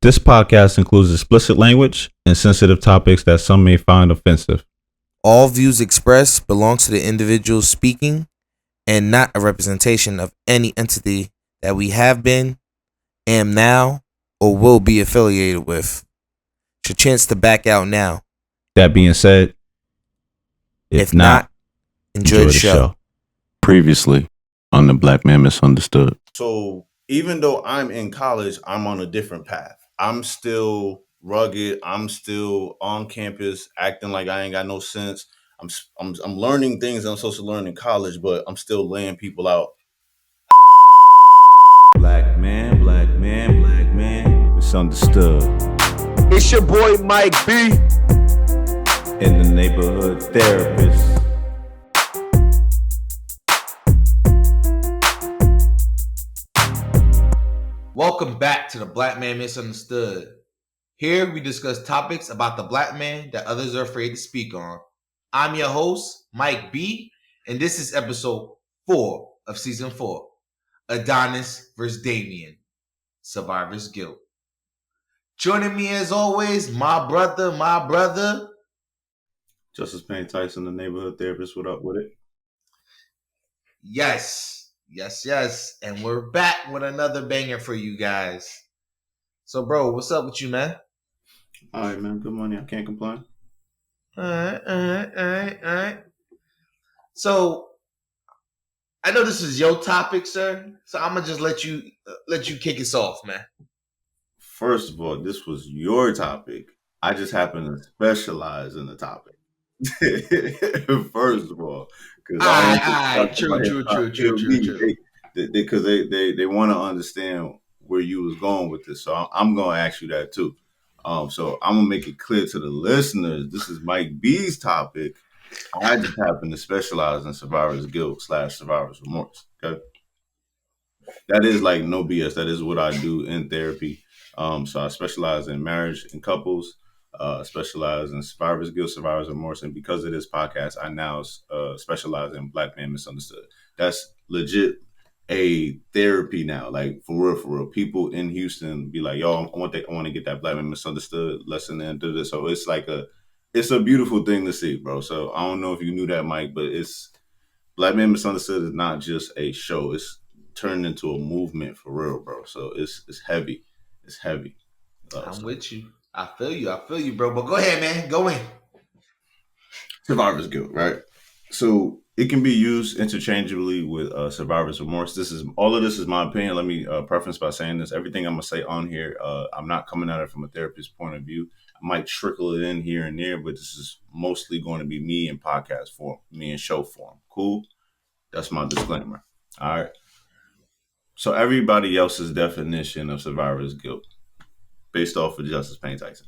This podcast includes explicit language and sensitive topics that some may find offensive. All views expressed belong to the individual speaking and not a representation of any entity that we have been, am now, or will be affiliated with. It's your chance to back out now. That being said, if not, enjoy the show. Previously on the Black Man Misunderstood. So even though I'm in college, I'm on a different path. I'm still rugged. I'm still on campus acting like I ain't got no sense. I'm learning things I'm supposed to learn in college, but I'm still laying people out. Black man, black man, black man, misunderstood. It's your boy Mike B. In the neighborhood therapist. Welcome back to the Black Man Misunderstood. Here we discuss topics about the black man that others are afraid to speak on. I'm your host, Mike B, and this is episode 4 of season 4, Adonis vs. Damian, Survivor's Guilt. Joining me as always, my brother. Justice Payne Tyson, the neighborhood therapist. What up with it? Yes. And we're back with another banger for you guys. So, bro, what's up with you, man? All right, man. Good money. I can't complain. All right. So, I know this is your topic, sir. So I'm gonna just let you kick us off, man. First of all, this was your topic. I just happen to specialize in the topic. First of all, because true. Because they want to understand where you was going with this, so I'm going to ask you that too. So I'm gonna make it clear to the listeners. This is Mike B's topic. I just happen to specialize in survivor's guilt / survivor's remorse. Okay, that is like no BS. That is what I do in therapy. So I specialize in marriage and couples. Specialize in survivor's guilt, survivor's remorse, and because of this podcast, I now specialize in Black Man Misunderstood. That's legit a therapy now, like for real. People in Houston be like, "Yo, I want to get that Black Man Misunderstood lesson and do this." So it's a beautiful thing to see, bro. So I don't know if you knew that, Mike, but it's Black Man Misunderstood is not just a show; it's turned into a movement for real, bro. So it's heavy. It's heavy. I'm with you. I feel you, bro. But go ahead, man. Go in. Survivor's guilt, right? So it can be used interchangeably with survivor's remorse. All of this is my opinion. Let me preface by saying this. Everything I'm gonna say on here, I'm not coming at it from a therapist's point of view. I might trickle it in here and there, but this is mostly going to be me in podcast form, me in show form. Cool? That's my disclaimer. All right. So everybody else's definition of survivor's guilt, based off of Justice Payne Tyson.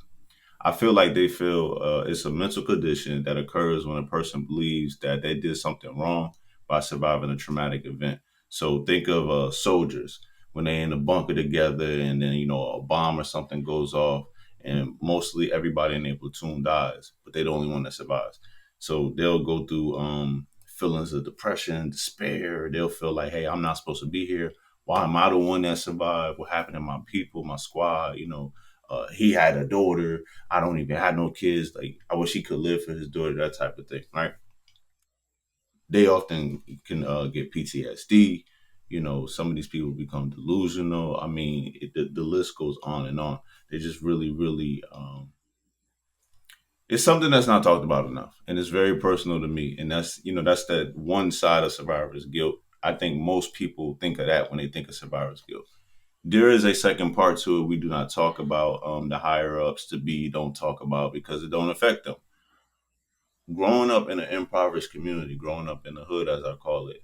I feel like they feel it's a mental condition that occurs when a person believes that they did something wrong by surviving a traumatic event. So think of soldiers when they're in a bunker together and then, a bomb or something goes off and mostly everybody in their platoon dies, but they're the only one that survives. So they'll go through feelings of depression, despair. They'll feel like, hey, I'm not supposed to be here. Why am I the one that survived? What happened to my people, my squad? He had a daughter. I don't even have no kids. Like, I wish he could live for his daughter, that type of thing, right? They often can get PTSD. Some of these people become delusional. I mean, the list goes on and on. They just really, really, it's something that's not talked about enough. And it's very personal to me. And that's that one side of survivor's guilt. I think most people think of that when they think of survivor's guilt. There is a second part to it we do not talk about. The higher ups don't talk about because it don't affect them. Growing up in an impoverished community, growing up in the hood, as I call it,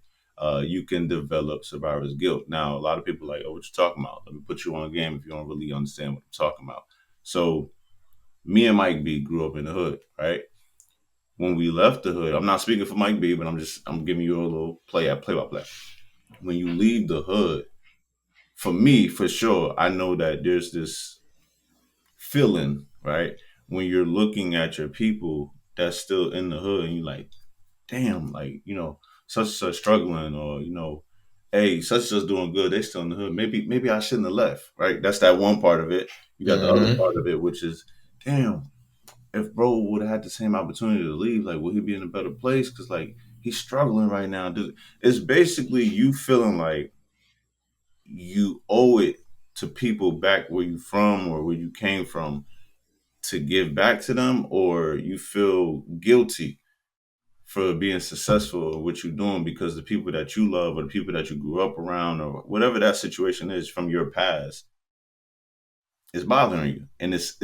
you can develop survivor's guilt. Now, a lot of people are like, oh, what you talking about? Let me put you on a game if you don't really understand what I'm talking about. So me and Mike B grew up in the hood, right? When we left the hood, I'm not speaking for Mike B, but I'm giving you a little play by play. When you leave the hood, for me, for sure, I know that there's this feeling, right? When you're looking at your people that's still in the hood and you're like, damn, like, such and such struggling, or, hey, such and such doing good. They still in the hood. Maybe I shouldn't have left, right? That's that one part of it. You got the other part of it, which is, damn, if bro would have had the same opportunity to leave, like, would he be in a better place? Because, like, he's struggling right now. It's basically you feeling like you owe it to people back where you from or where you came from to give back to them, or you feel guilty for being successful at what you're doing because the people that you love or the people that you grew up around or whatever that situation is from your past is bothering you, and it's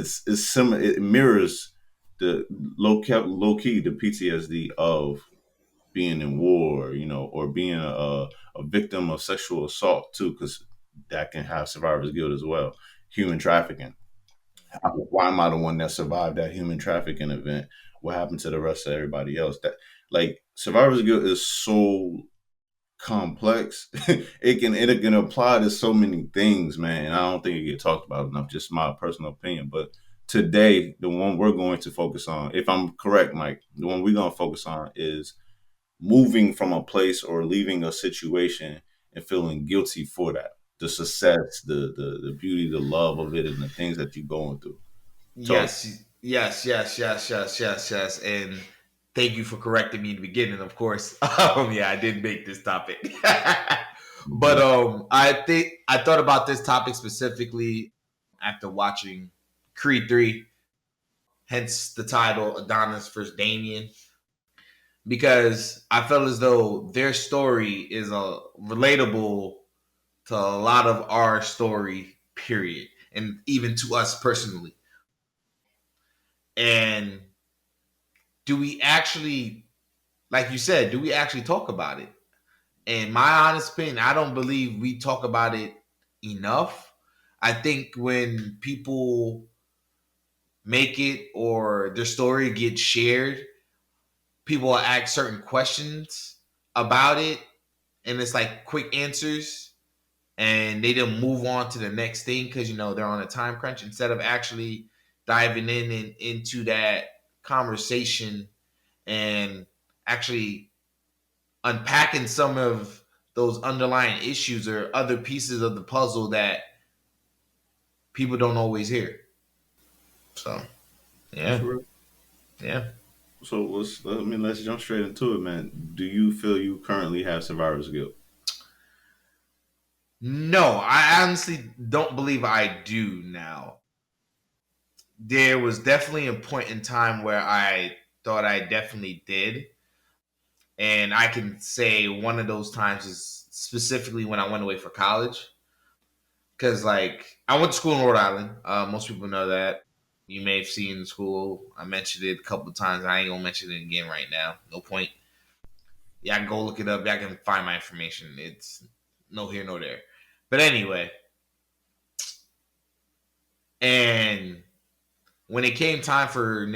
similar. It mirrors the low key the PTSD of being in war, or being a victim of sexual assault too, because that can have survivor's guilt as well. Human trafficking. Why am I the one that survived that human trafficking event? What happened to the rest of everybody else? That, like, survivor's guilt is so complex. it can apply to so many things, man. And I don't think it get talked about enough. Just my personal opinion. But today, the one we're going to focus on, if I'm correct, Mike, the one we're going to focus on is moving from a place or leaving a situation and feeling guilty for that. The success, the beauty, the love of it, and the things that you're going through. Yes, yes, yes, yes, yes, yes, yes. And thank you for correcting me in the beginning, of course. Yeah, I did make this topic. But I thought about this topic specifically after watching Creed 3, hence the title Adonis versus Damian. Because I felt as though their story is relatable to a lot of our story, period, and even to us personally. And do we actually, like you said, do we actually talk about it? In my honest opinion, I don't believe we talk about it enough. I think when people make it or their story gets shared, people will ask certain questions about it, and it's like quick answers, and they don't move on to the next thing because they're on a time crunch instead of actually diving in and into that conversation and actually unpacking some of those underlying issues or other pieces of the puzzle that people don't always hear. So, yeah, yeah. So let's jump straight into it, man. Do you feel you currently have survivor's guilt? No, I honestly don't believe I do now. There was definitely a point in time where I thought I definitely did. And I can say one of those times is specifically when I went away for college. Because, like, I went to school in Rhode Island. Most people know that. You may have seen the school. I mentioned it a couple of times. I ain't going to mention it again right now. No point. Yeah, I can go look it up. I can find my information. It's no here, no there. But anyway. And when it came time for,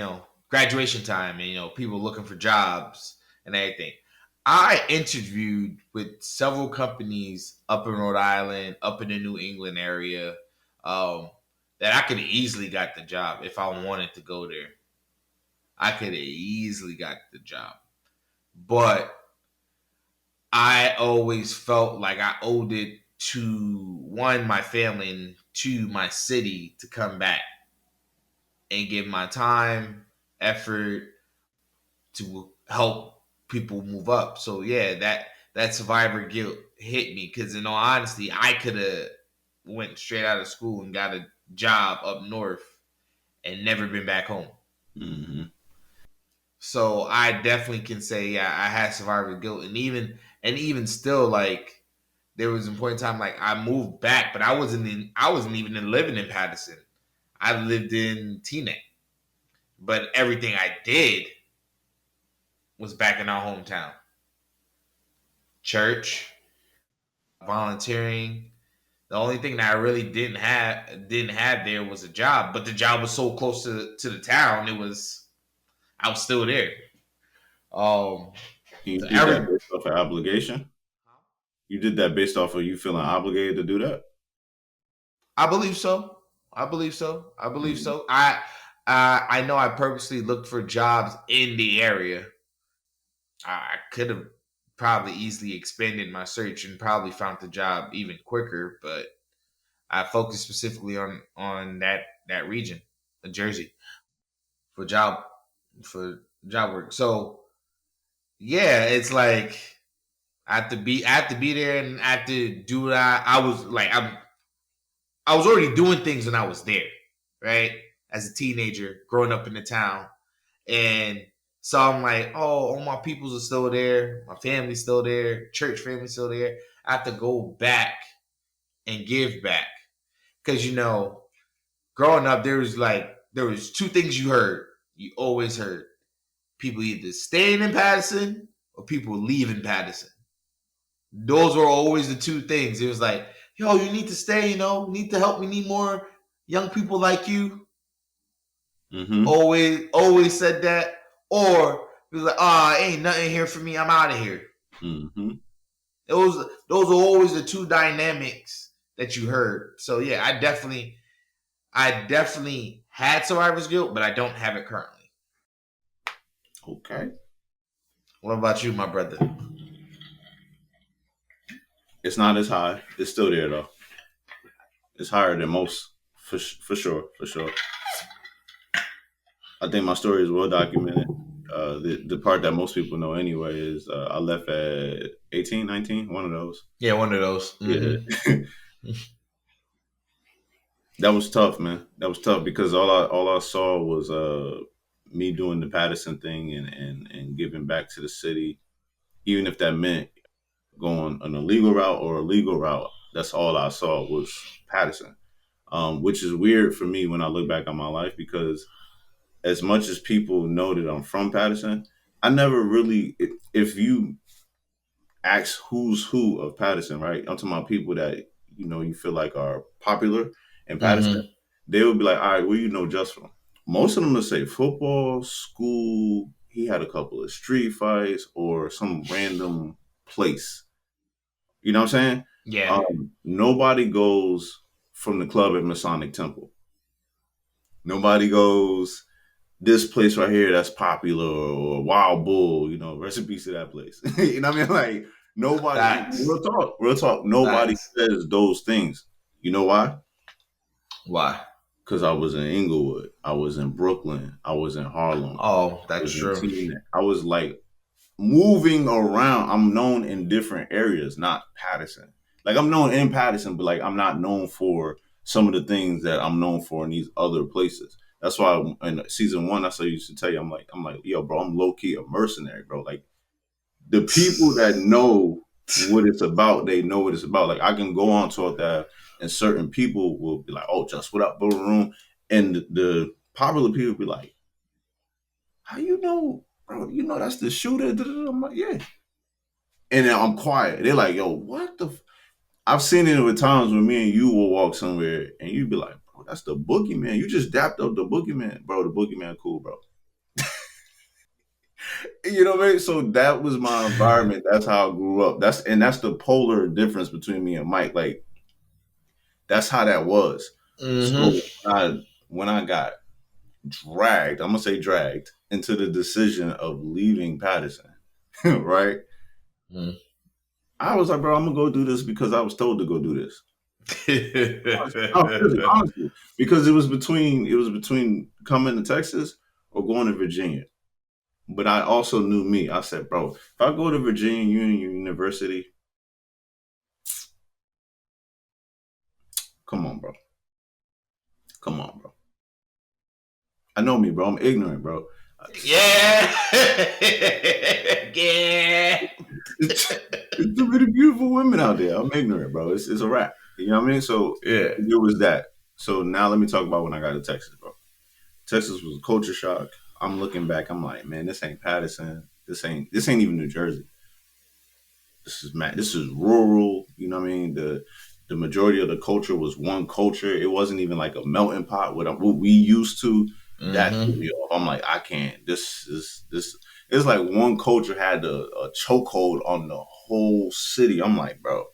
graduation time and, people looking for jobs and everything, I interviewed with several companies up in Rhode Island, up in the New England area, that I could have easily got the job if I wanted to go there. I could have easily got the job. But I always felt like I owed it to, one, my family, and two, my city to come back and give my time, effort to help people move up. So yeah, that survivor guilt hit me because in all honesty, I could have went straight out of school and got a job up north and never been back home. Mm-hmm. So I definitely can say, yeah, I had survivor guilt, and even still, like, there was a point in time like I moved back, but I wasn't even living in Patterson. I lived in Teaneck, but everything I did was back in our hometown. Church, volunteering. The only thing that I really didn't have there was a job, but the job was so close to the town. I was still there. You So did that based off of obligation? You did that based off of you feeling obligated to do that? I believe so. I believe so. I believe Mm-hmm. so. I know I purposely looked for jobs in the area. I could have probably easily expanded my search and probably found the job even quicker, but I focused specifically on that that region, Jersey, for job work. So yeah, it's like I have to be there, and I have to do what I was like. I was already doing things when I was there, right? As a teenager, growing up in the town, and so I'm like, oh, all my peoples are still there, my family's still there, church family's still there. I have to go back and give back, because growing up there was two things you always heard: people either staying in Patterson or people leaving Patterson. Those were always the two things. It was like, yo, you need to stay, need to help. We need more young people like you. Mm-hmm. Always said that. Or it was like, ain't nothing here for me. I'm out of here. Mm-hmm. Those are always the two dynamics that you heard. So yeah, I definitely had survivor's guilt, but I don't have it currently. Okay. What about you, my brother? It's not as high. It's still there though. It's higher than most, for sure. I think my story is well documented. The part that most people know anyway is I left at 18, 19, one of those. Yeah, one of those. Mm-hmm. Yeah. That was tough, man. That was tough because all I saw was me doing the Patterson thing and giving back to the city, even if that meant going an illegal route or a legal route. That's all I saw was Patterson, which is weird for me when I look back on my life, because as much as people know that I'm from Patterson, I never really, if you ask who's who of Patterson, right? I'm talking about people that, you feel like are popular in Patterson, Mm-hmm. they would be like, all right, where you know Just from? Most of them will say football, school, he had a couple of street fights, or some random place. You know what I'm saying? Yeah. Nobody goes from the club at Masonic Temple. Nobody goes this place right here that's popular, or Wild Bull, rest in peace to that place. You know what I mean? Like, nobody, Facts. real talk, nobody Facts. says those things. You know why? Why? Because I was in Inglewood, I was in Brooklyn, I was in Harlem. Oh, that's true. I was like moving around. I'm known in different areas, not Patterson. Like, I'm known in Patterson, but like I'm not known for some of the things that I'm known for in these other places. That's why in season 1, I used to tell you, I'm like, yo, bro, I'm low key a mercenary, bro. Like, the people that know what it's about, they know what it's about. Like, I can go on Talk That, and certain people will be like, oh, just what up, Boom Room, and the popular people be like, how you know, bro? You know that's the shooter. I'm like, yeah. And then I'm quiet. They're like, yo, what the? I've seen it with times when me and you will walk somewhere and you'd be like, bro, that's the boogeyman. You just dapped up the boogeyman. Bro, the boogeyman cool, bro. You know what I mean? So that was my environment. That's how I grew up. That's the polar difference between me and Mike. Like, that's how that was. Mm-hmm. So when I got dragged, I'm gonna say dragged, into the decision of leaving Patterson, right? Mm. I was like, bro, I'm gonna go do this because I was told to go do this. Honestly, because it was between coming to Texas or going to Virginia. But I also knew me. I said, bro, if I go to Virginia Union University, come on, bro. I know me, bro. I'm ignorant, bro. Yeah. Yeah. It's too many beautiful women out there. I'm ignorant, bro. It's a wrap. You know what I mean? So Yeah. it was that. So now let me talk about when I got to Texas, bro. Texas was a culture shock. I'm looking back. I'm like, man, this ain't Patterson. This ain't even New Jersey. This is rural. You know what I mean? The majority of the culture was one culture. It wasn't even like a melting pot. What we used to. That threw me off. I'm like, I can't. This. It's like one culture had a chokehold on the whole city. I'm like, bro,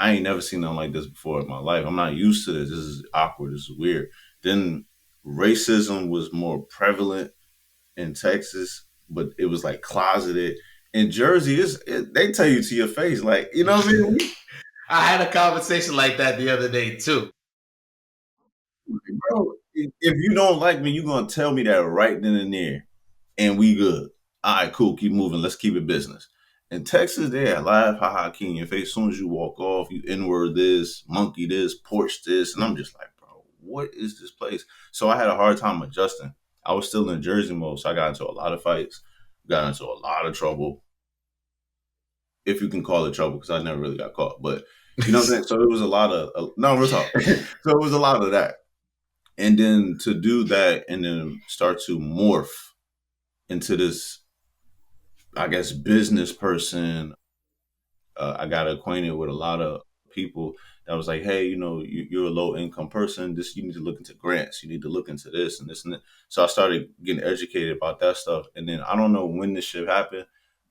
I ain't never seen nothing like this before in my life. I'm not used to this. This is awkward. This is weird. Then racism was more prevalent in Texas, but it was like closeted. In Jersey, they tell you to your face, like, you know what I mean? I had a conversation like that the other day too. Bro, if you don't like me, you're gonna tell me that right then and there, and we good. All right, cool. Keep moving. Let's keep it business. In Texas, they laugh, haha, key in your face. As soon as you walk off, you N-word this, monkey this, porch this, and I'm just like, bro, what is this place? So I had a hard time adjusting. I was still in Jersey mode, so I got into a lot of fights, got into a lot of trouble, if you can call it trouble, because I never really got caught. But you know what I'm saying? So it was a lot of no, we're talking. So it was a lot of that. And then to do that and then start to morph into this, I guess, business person. I got acquainted with a lot of people that was like, hey, you're a low income person. You need to look into grants. You need to look into this and this and that. So I started getting educated about that stuff. And then I don't know when this shit happened.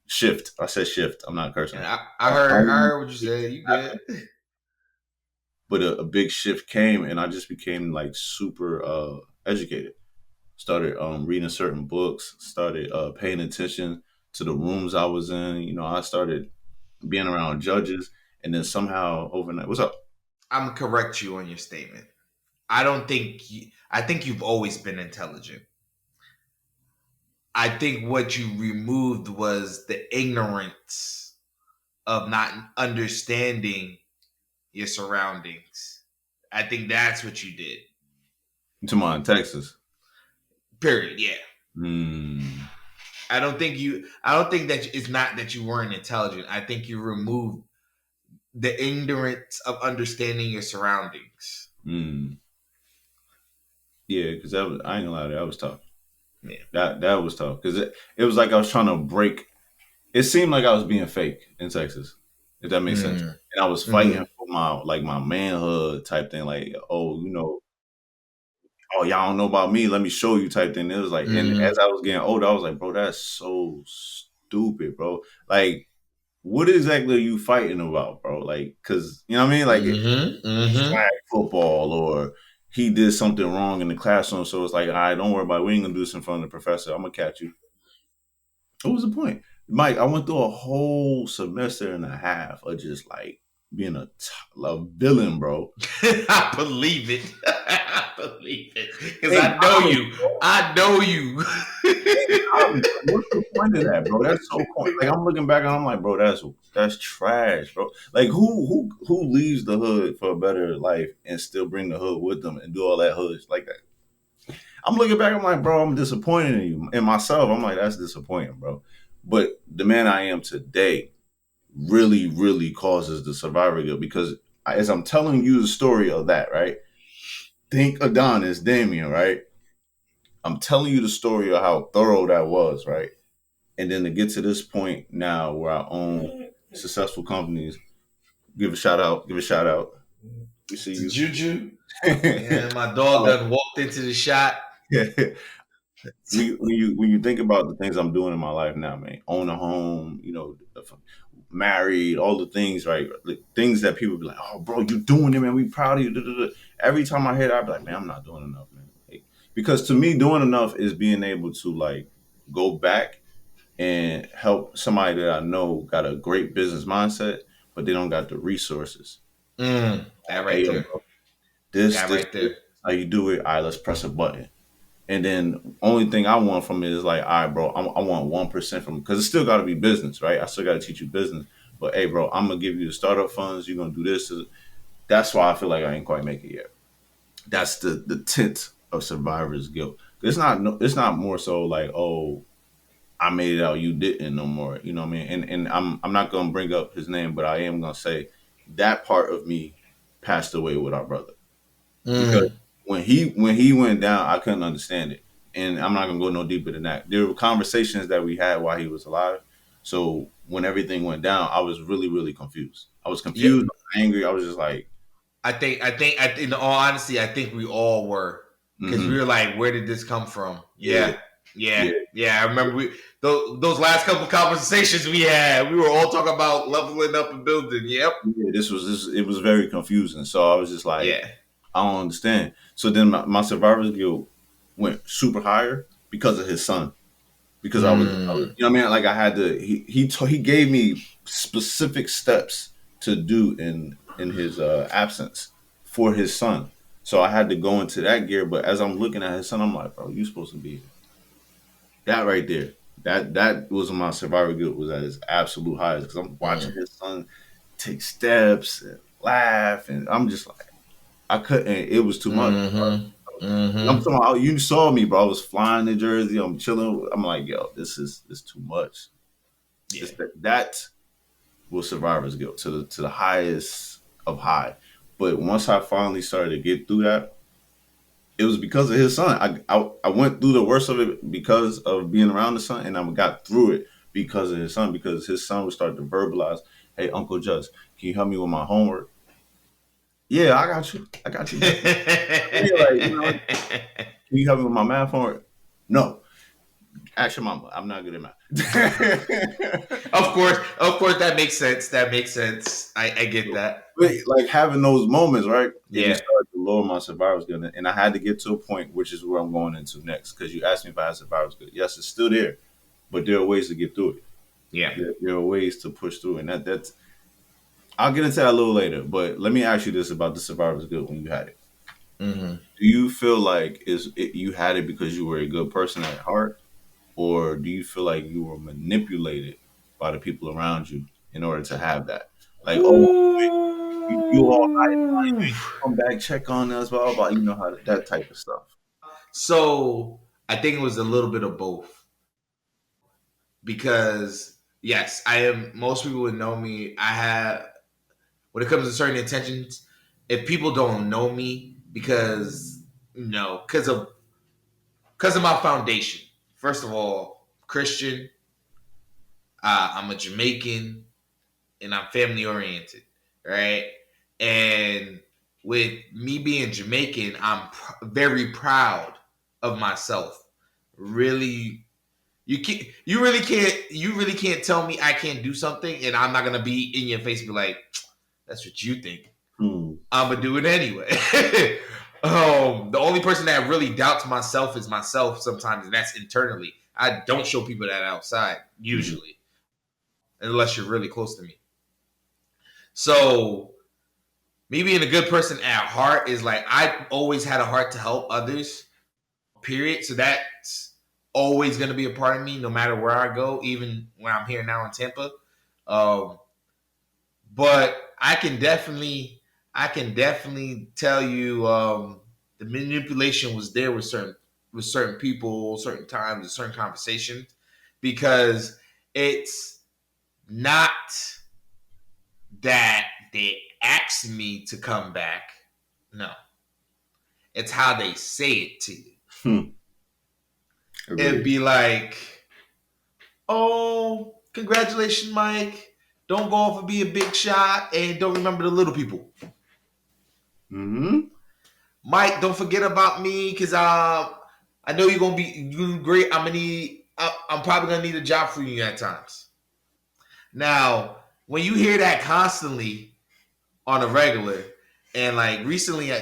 Shift. I said shift. I'm not cursing. And I heard what you said. You good? But a big shift came, and I just became like super educated. Started reading certain books. Started paying attention to the rooms I was in. I started being around judges, and then somehow overnight, what's up? I'm gonna correct you on your statement. I think you've always been intelligent. I think what you removed was the ignorance of not understanding your surroundings. I think that's what you did. To my in Texas. Period. Yeah. Hmm. I don't think that it's not that you weren't intelligent. I think you removed the ignorance of understanding your surroundings. Hmm. Yeah, because I ain't gonna lie, that was tough. Yeah. That was tough because it was like I was trying to break. It seemed like I was being fake in Texas, if that makes sense. And I was fighting for my manhood type thing, like, oh, y'all don't know about me, let me show you type thing. It was like, and as I was getting older, I was like, bro, that's so stupid, bro. Like, what exactly are you fighting about, bro? Like, because you know what I mean, like flag football, or he did something wrong in the classroom, so it's like, all right, don't worry about it. We ain't gonna do this in front of the professor. I'm gonna catch you. What was the point, Mike? I went through a whole semester and a half of just like being a villain, bro. I believe it. I believe it because I know you. I know you. What's the point of that, bro? That's so cool. Like I'm looking back and I'm like, bro, that's trash, bro. Like who leaves the hood for a better life and still bring the hood with them and do all that hood like that? I'm looking back, I'm like, bro, I'm disappointed in you and myself. I'm like, that's disappointing, bro. But the man I am today really, really causes the survivor guilt because as I'm telling you the story of that, right? Think Adonis, Damian, right? I'm telling you the story of how thorough that was, right? And then to get to this point now where I own successful companies, give a shout out. We see you. Juju. And my dog done walked into the shot. When you think about the things I'm doing in my life now, man, own a home, married, all the things, right? The things that people be like, oh, bro, you doing it, man. We proud of you. Da, da, da. Every time I hear that, I be like, man, I'm not doing enough, man. Like, because to me, doing enough is being able to like go back and help somebody that I know got a great business mindset, but they don't got the resources. That right there. Bro, this how you do it. All right, let's press a button. And then only thing I want from it is like, all right, bro, I want 1% from it because it still got to be business, right? I still got to teach you business. But hey, bro, I'm gonna give you the startup funds. You're gonna do this. That's why I feel like I ain't quite make it yet. That's the tint of survivor's guilt. It's not more so like, oh, I made it out, you didn't no more. You know what I mean? And I'm not gonna bring up his name, but I am gonna say that part of me passed away with our brother. Because when he went down, I couldn't understand it. And I'm not gonna go no deeper than that. There were conversations that we had while he was alive. So when everything went down, I was really, really confused. I was confused, angry. I was just like, I think, in all honesty, I think we all were because we were like, where did this come from? Yeah. I remember those last couple conversations we had. We were all talking about leveling up and building. Yep. Yeah, it was very confusing. So I was just like, I don't understand. So then my survivor's guilt went super higher because of his son. Because I was, you know what I mean? Like I had to. He gave me specific steps to do in his absence for his son. So I had to go into that gear. But as I'm looking at his son, I'm like, bro, you supposed to be that right there. That was my survivor guilt was at its absolute highest because I'm watching his son take steps and laugh, and I'm just like, I couldn't. It was too much. I'm talking about, you saw me, bro. I was flying to Jersey. I'm chilling. I'm like, yo, this is too much. Yeah. That was survivor's guilt to the highest of high. But once I finally started to get through that, it was because of his son. I went through the worst of it because of being around the son, and I got through it because of his son. Because his son would start to verbalize, "Hey, Uncle Just, can you help me with my homework?" Yeah, I got you. I got you. Yeah, like, can you help me with my math homework? No. Ask your mama. I'm not good at math. Of course, that makes sense. That makes sense. I get that. But like having those moments, right? Yeah. It started to lower my survivor's guilt, and I had to get to a point, which is where I'm going into next. Because you asked me if I had survivor's guilt. Yes, it's still there, but there are ways to get through it. Yeah. There are ways to push through, and that's. I'll get into that a little later, but let me ask you this about the survivor's guilt when you had it. Mm-hmm. Do you feel like you had it because you were a good person at heart, or do you feel like you were manipulated by the people around you in order to have that? Like, you all nice, come back, check on us, blah blah blah. You know how that type of stuff. So I think it was a little bit of both. Because yes, I am. Most people would know me. I have, when it comes to certain intentions, if people don't know me because because of my foundation. First of all, Christian. I'm a Jamaican, and I'm family oriented, right? And with me being Jamaican, I'm very proud of myself. Really, you really can't tell me I can't do something, and I'm not gonna be in your face and be like, "That's what you think." I'm gonna do it anyway. The only person that really doubts myself is myself sometimes, and that's internally. I don't show people that outside usually, unless you're really close to me. So me being a good person at heart is like I always had a heart to help others. Period. So that's always going to be a part of me, no matter where I go, even when I'm here now in Tampa. But I can definitely tell you the manipulation was there with certain people, certain times, certain conversations, because it's not that they asked me to come back. No, it's how they say it to you. It'd be like, "Oh, congratulations, Mike. Don't go off and be a big shot, and don't remember the little people." Mike, don't forget about me because I know you're gonna be doing great. I'm probably gonna need a job for you at times. Now, when you hear that constantly on a regular, and like recently,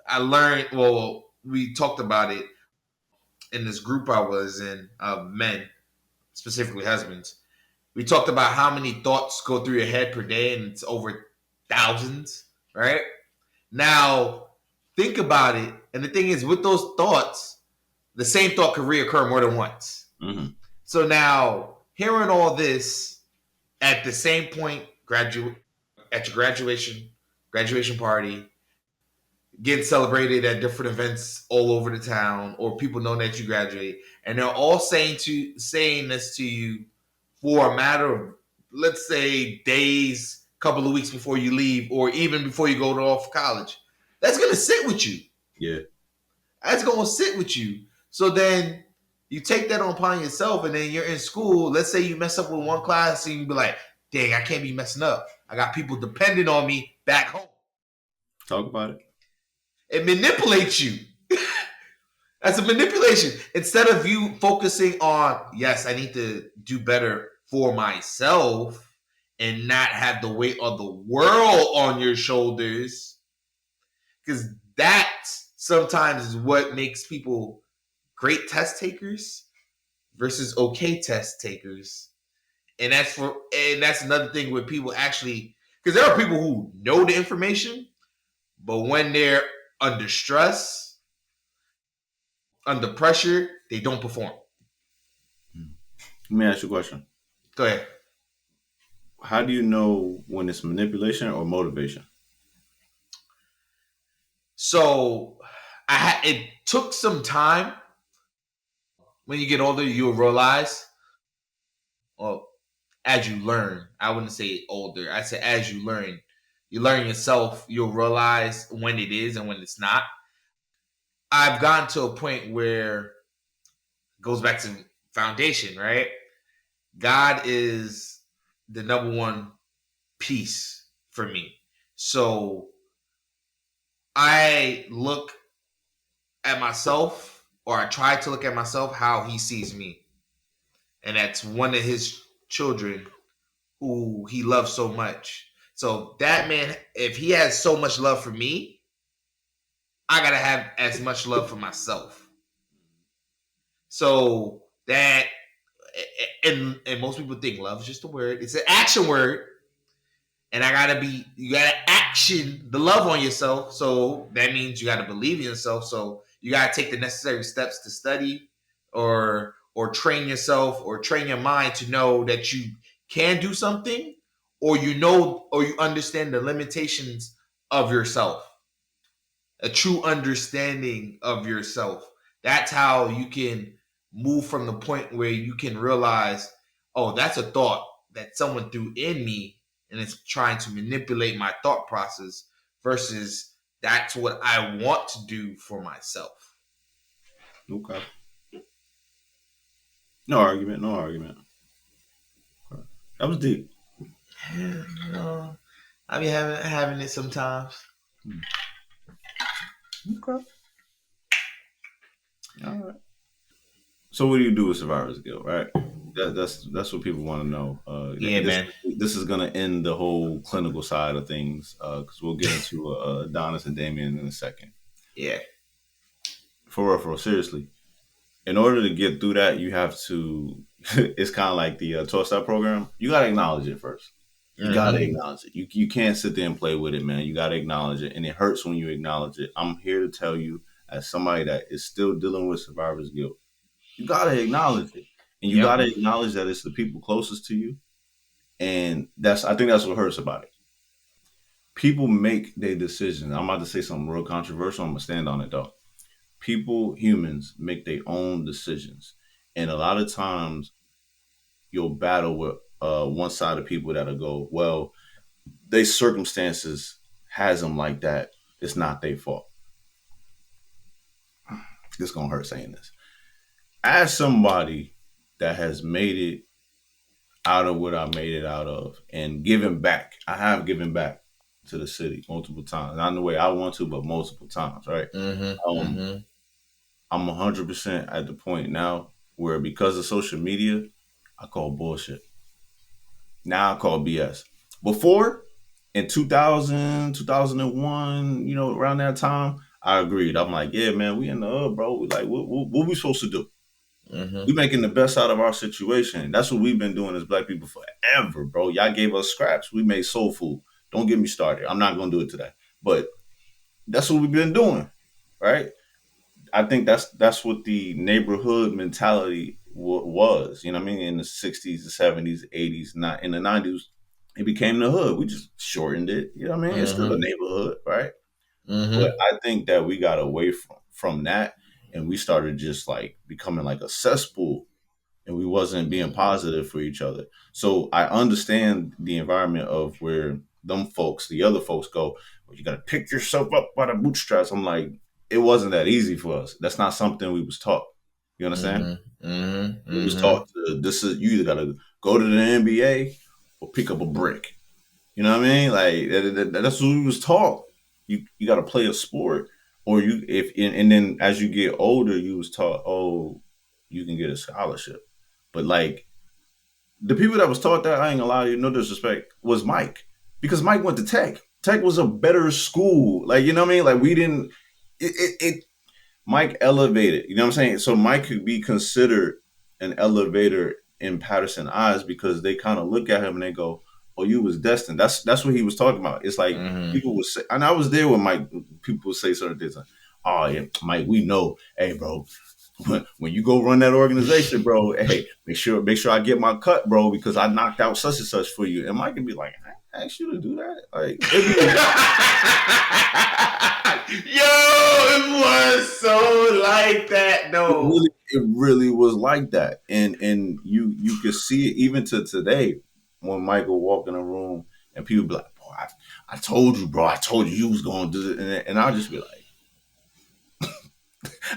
I learned. Well, we talked about it in this group I was in of men, specifically husbands. We talked about how many thoughts go through your head per day, and it's over thousands, right? Now, think about it. And the thing is, with those thoughts, the same thought could reoccur more than once. So now, hearing all this at the same point, at your graduation party, getting celebrated at different events all over the town, or people know that you graduate, and they're all saying this to you for a matter of, let's say, days, couple of weeks before you leave, or even before you go off college. That's gonna sit with you. Yeah, that's gonna sit with you. So then you take that upon yourself, and then you're in school. Let's say you mess up with one class, and you be like, "Dang, I can't be messing up. I got people depending on me back home." Talk about it. It manipulates you. That's a manipulation. Instead of you focusing on, yes, I need to do better for myself and not have the weight of the world on your shoulders, because that sometimes is what makes people great test takers versus okay test takers. And that's another thing where people actually, because there are people who know the information, but when they're under stress, under pressure, they don't perform. Let me ask you a question. Go ahead. How do you know when it's manipulation or motivation? So it took some time. When you get older, you'll realize, well, as you learn, I wouldn't say older. I say as you learn yourself, you'll realize when it is and when it's not. I've gotten to a point where it goes back to foundation, right? God is the number one piece for me. So I look at myself, or I try to look at myself how he sees me. And that's one of his children who he loves so much. So that man, if he has so much love for me, I gotta have as much love for myself. So that, and most people think love is just a word. It's an action word. And you gotta action the love on yourself. So that means you gotta believe in yourself. So you gotta take the necessary steps to study or train yourself or train your mind to know that you can do something, or you understand the limitations of yourself. A true understanding of yourself. That's how you can move from the point where you can realize, oh, that's a thought that someone threw in me and it's trying to manipulate my thought process, versus that's what I want to do for myself. Okay. No argument. Okay. That was deep. Yeah, I be having it sometimes. Okay. All right. So what do you do with survivor's guilt, right? That's what people want to know. Man. This is gonna end the whole clinical side of things, because we'll get into Adonis and Damian in a second. Yeah. For real, seriously. In order to get through that, you have to. It's kind of like the 12-step program. You gotta acknowledge it first. You gotta acknowledge it. You can't sit there and play with it, man. You gotta acknowledge it, and it hurts when you acknowledge it. I'm here to tell you, as somebody that is still dealing with survivor's guilt, you gotta acknowledge it, and you gotta acknowledge that it's the people closest to you, and I think that's what hurts about it. People make their decisions. I'm about to say something real controversial. I'm gonna stand on it though. Humans make their own decisions, and a lot of times you'll battle with one side of people that'll go, well, their circumstances has them like that. It's not their fault. It's gonna hurt saying this. As somebody that has made it out of what I made it out of and given back, I have given back to the city multiple times. Not in the way I want to, but multiple times, right? I'm 100% at the point now where, because of social media, I call bullshit. Now I call BS. Before, in 2000, 2001, around that time, I agreed. I'm like, yeah, man, we in the hood, bro. We like, what we supposed to do? We making the best out of our situation. That's what we've been doing as Black people forever, bro. Y'all gave us scraps. We made soul food. Don't get me started. I'm not going to do it today. But that's what we've been doing, right? I think that's what the neighborhood mentality was. You know what I mean? In the 60s, the 70s, 80s, not in the 90s, it became the hood. We just shortened it. You know what I mean? It's still a neighborhood, right? But I think that we got away from that, and we started just like becoming like a cesspool, and we wasn't being positive for each other. So I understand the environment of where the other folks go, well, you got to pick yourself up by the bootstraps. I'm like, it wasn't that easy for us. That's not something we was taught. You understand? We was taught you either got to go to the NBA or pick up a brick. You know what I mean? Like that's what we was taught. You got to play a sport, or and then as you get older, you was taught, oh, you can get a scholarship. But like the people that was taught that, I ain't gonna lie to you, no disrespect, was Mike, because Mike went to Tech. Tech was a better school. Like, you know what I mean? Like we didn't. Mike elevated. You know what I'm saying? So Mike could be considered an elevator in Patterson eyes, because they kind of look at him and they go, or you was destined. That's what he was talking about. It's like people would say, and I was there when Mike. People would say certain things like, "Oh yeah, Mike, we know, hey bro, when you go run that organization, bro, hey, make sure I get my cut, bro, because I knocked out such and such for you." And Mike would be like, "I asked you to do that." Like, yo, it was so like that, though. it really was like that, and you could see it even to today when Michael walk in a room and people be like, "Boy, I told you, bro, I told you was gonna do it," and I'll just be like,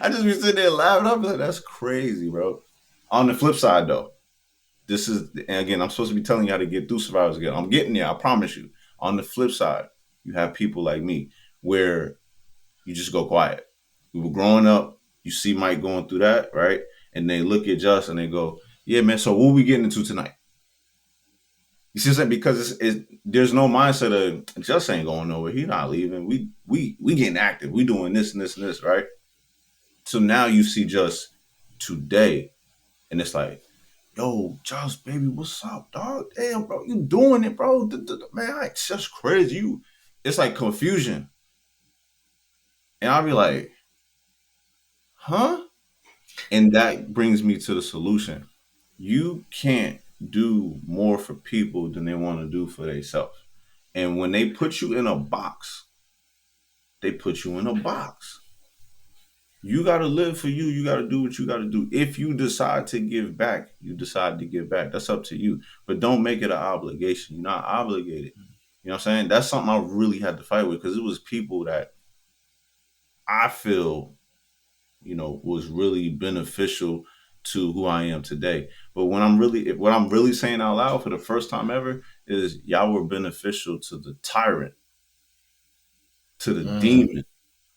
I just be sitting there laughing. I'll be like, "That's crazy, bro." On the flip side, though, this is, and again, I'm supposed to be telling you how to get through survivor's guilt. I'm getting there, I promise you. On the flip side, you have people like me where you just go quiet. We were growing up. You see Mike going through that, right? And they look at Just and they go, "Yeah, man. So what we getting into tonight?" You see what I'm saying? Because there's no mindset of Just ain't going nowhere. He not leaving. We getting active. We doing this and this and this, right? So now you see Just today, and it's like, "Yo, Just baby, what's up, dog? Damn, bro, you doing it, bro? Man, it's just crazy. It's like confusion." And I'll be like, "Huh?" And that brings me to the solution. You can't do more for people than they want to do for themselves. And when they put you in a box, they put you in a box. You got to live for you. You got to do what you got to do. If you decide to give back, you decide to give back. That's up to you. But don't make it an obligation. You're not obligated. You know what I'm saying? That's something I really had to fight with, because it was people that I feel, was really beneficial to who I am today. But what I'm really saying out loud for the first time ever is, y'all were beneficial to the tyrant, to the demon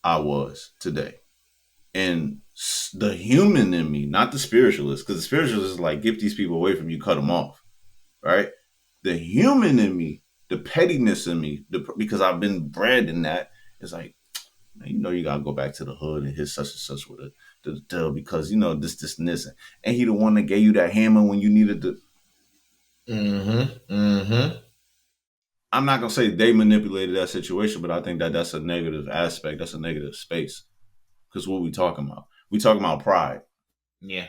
I was today. And the human in me, not the spiritualist, because the spiritualist is like, get these people away from you, cut them off, right? The human in me, the pettiness in me, because I've been bred in that, is like, man, you gotta go back to the hood and hit such and such with the deal, because this and this, and he the one that gave you that hammer when you needed to. I'm not gonna say they manipulated that situation, but I think that's a negative aspect. That's a negative space. Because what we talking about? We talking about pride. Yeah.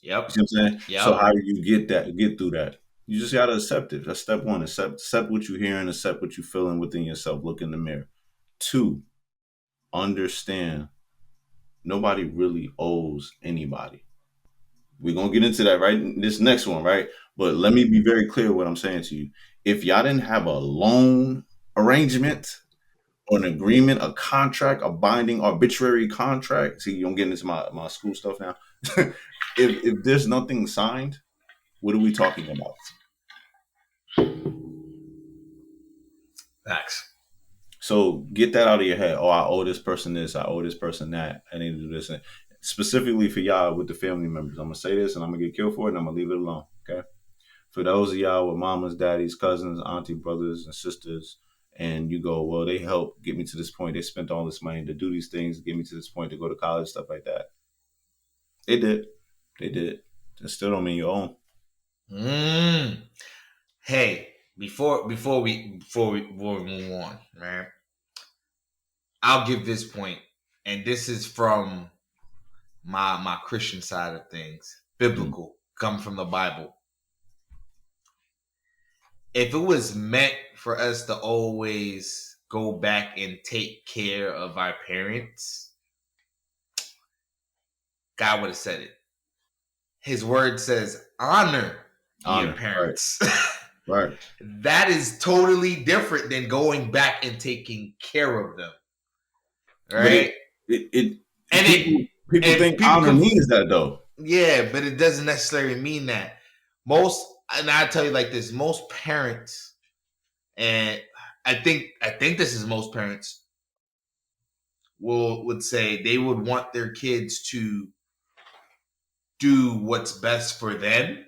Yep. You see what I'm saying? Yep. So how do you get through that? You just gotta accept it. That's step one. Accept what you're hearing, accept what you're feeling within yourself. Look in the mirror. 2, understand nobody really owes anybody. We're gonna get into that right this next one, right? But let me be very clear what I'm saying to you. If y'all didn't have a loan arrangement or an agreement, a contract, a binding arbitrary contract. See, I'm getting into my school stuff now. if there's nothing signed, what are we talking about? Facts. So get that out of your head. Oh, I owe this person this, I owe this person that, I need to do this. And specifically for y'all with the family members, I'm gonna say this and I'm gonna get killed for it and I'm gonna leave it alone. Okay. For those of y'all with mamas, daddies, cousins, auntie, brothers, and sisters, and you go, well, they helped get me to this point. They spent all this money to do these things, get me to this point, to go to college, stuff like that. They did. It still don't mean you own. Hey, before we move on, man, I'll give this point, and this is from my Christian side of things, biblical, come from the Bible. If it was meant for us to always go back and take care of our parents, God would have said it. His word says, honor your parents. Right. That is totally different than going back and taking care of them. Right? People think honor means that, though. Yeah, but it doesn't necessarily mean that. And I tell you like this, most parents, and I think this is most parents, would say they would want their kids to do what's best for them,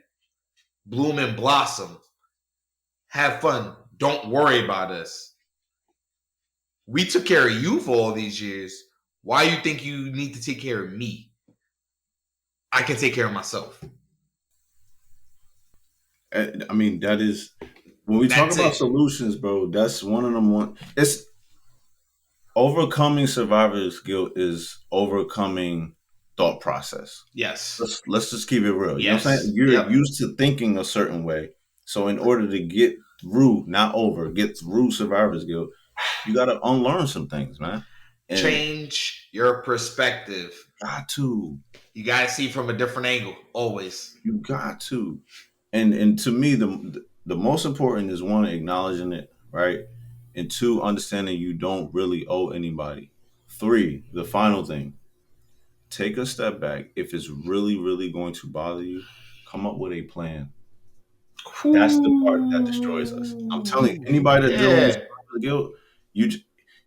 bloom and blossom, have fun, don't worry about us. We took care of you for all these years. Why you think you need to take care of me? I can take care of myself. I mean, that is when we talk That's about it. solutions, bro, that's one of them. It's overcoming survivor's guilt is overcoming thought process. Yes. Let's just keep it real. You know what I'm Yes. saying? You're Yep. used to thinking a certain way. So in order to get through, get through survivor's guilt, you gotta unlearn some things, man. And Change your perspective. got to. You got to see from a different angle, always. You got to. And to me, the most important is one, acknowledging it, right? And two, understanding you don't really owe anybody. Three, the final thing, take a step back. If it's really, really going to bother you, come up with a plan. That's the part that destroys us. I'm telling you, anybody that's dealing with guilt,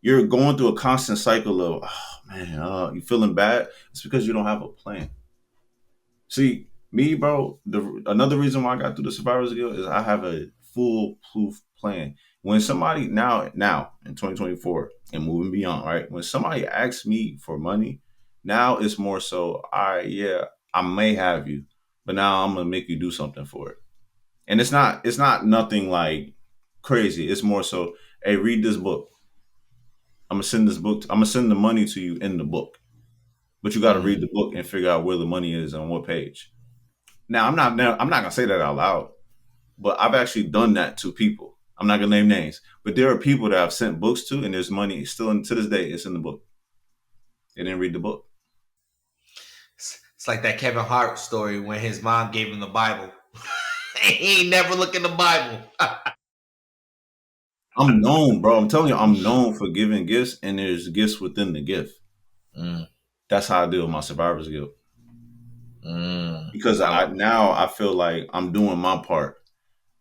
you're going through a constant cycle of, oh man, you feeling bad. It's because you don't have a plan. See, me, bro, another reason why I got through the survivor's guilt is I have a foolproof plan. When somebody now in 2024 and moving beyond, right? When somebody asks me for money, now it's more so, all right, yeah, I may have you, but now I'm gonna make you do something for it. And it's not nothing like crazy. It's more so, hey, read this book. I'm gonna send the money to you in the book. But you got to read the book and figure out where the money is on what page. Now, I'm not gonna say that out loud, but I've actually done that to people. I'm not gonna name names, but there are people that I've sent books to, and there's money still to this day. It's in the book. They didn't read the book. It's like that Kevin Hart story when his mom gave him the Bible. He ain't never looked in the Bible. I'm known, bro. I'm telling you, I'm known for giving gifts, and there's gifts within the gift. That's how I deal with my survivor's guilt. Because I feel like I'm doing my part.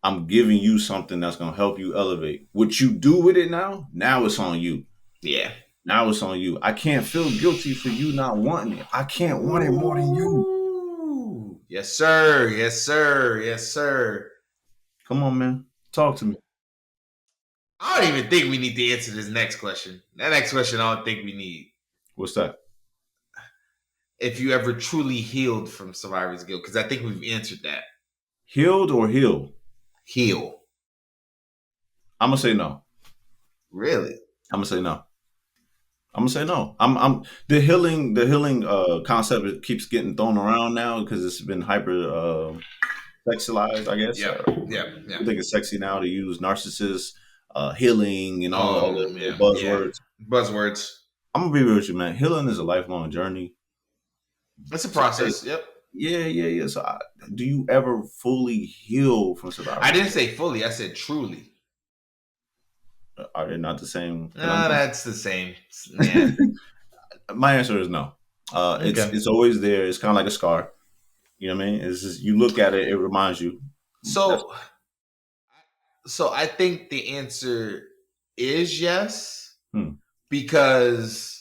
I'm giving you something that's gonna help you elevate. What you do with it now it's on you. Yeah. Now it's on you. I can't feel guilty for you not wanting it. I can't want it more than you. Ooh. Yes, sir. Yes, sir. Yes, sir. Come on, man. Talk to me. I don't even think we need to answer this next question. That next question I don't think we need. What's that? If you ever truly healed from survivor's guilt, because I think we've answered that. Healed or heal? Heal. I'm gonna say no. Really? I'm gonna say no. I'm the healing concept keeps getting thrown around now because it's been hyper sexualized, I guess. Yeah. I think it's sexy now to use narcissist healing and all the buzzwords. Yeah. Buzzwords. I'm gonna be real with you, man. Healing is a lifelong journey. It's a process. Yep. Yeah. So, do you ever fully heal from survival? I didn't say fully. I said truly. Are they not the same? No, that's the same. Yeah. My answer is no. It's always there. It's kind of like a scar. You know what I mean? It's just you look at it, it reminds you. So I think the answer is yes, because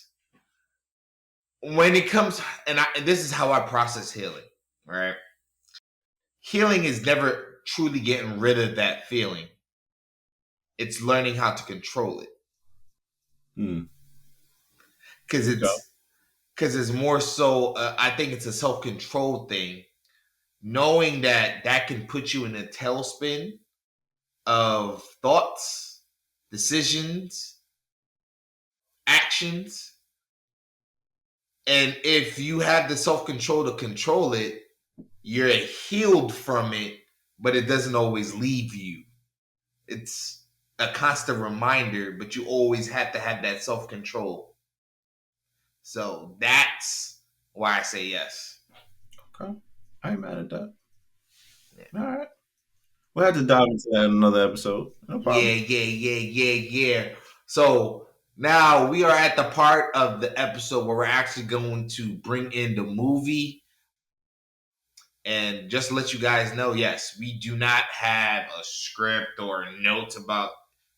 when it comes, and this is how I process healing, right? Healing is never truly getting rid of that feeling. It's learning how to control it. Because it's more so, I think it's a self-control thing. Knowing that can put you in a tailspin of thoughts, decisions, actions. And if you have the self-control to control it, you're healed from it, but it doesn't always leave you. It's a constant reminder, but you always have to have that self-control. So that's why I say yes. Okay. I ain't mad at that. Yeah. All right. We'll have to dive into that in another episode. No problem. Yeah. So now we are at the part of the episode where we're actually going to bring in the movie. And just to let you guys know, yes, we do not have a script or notes about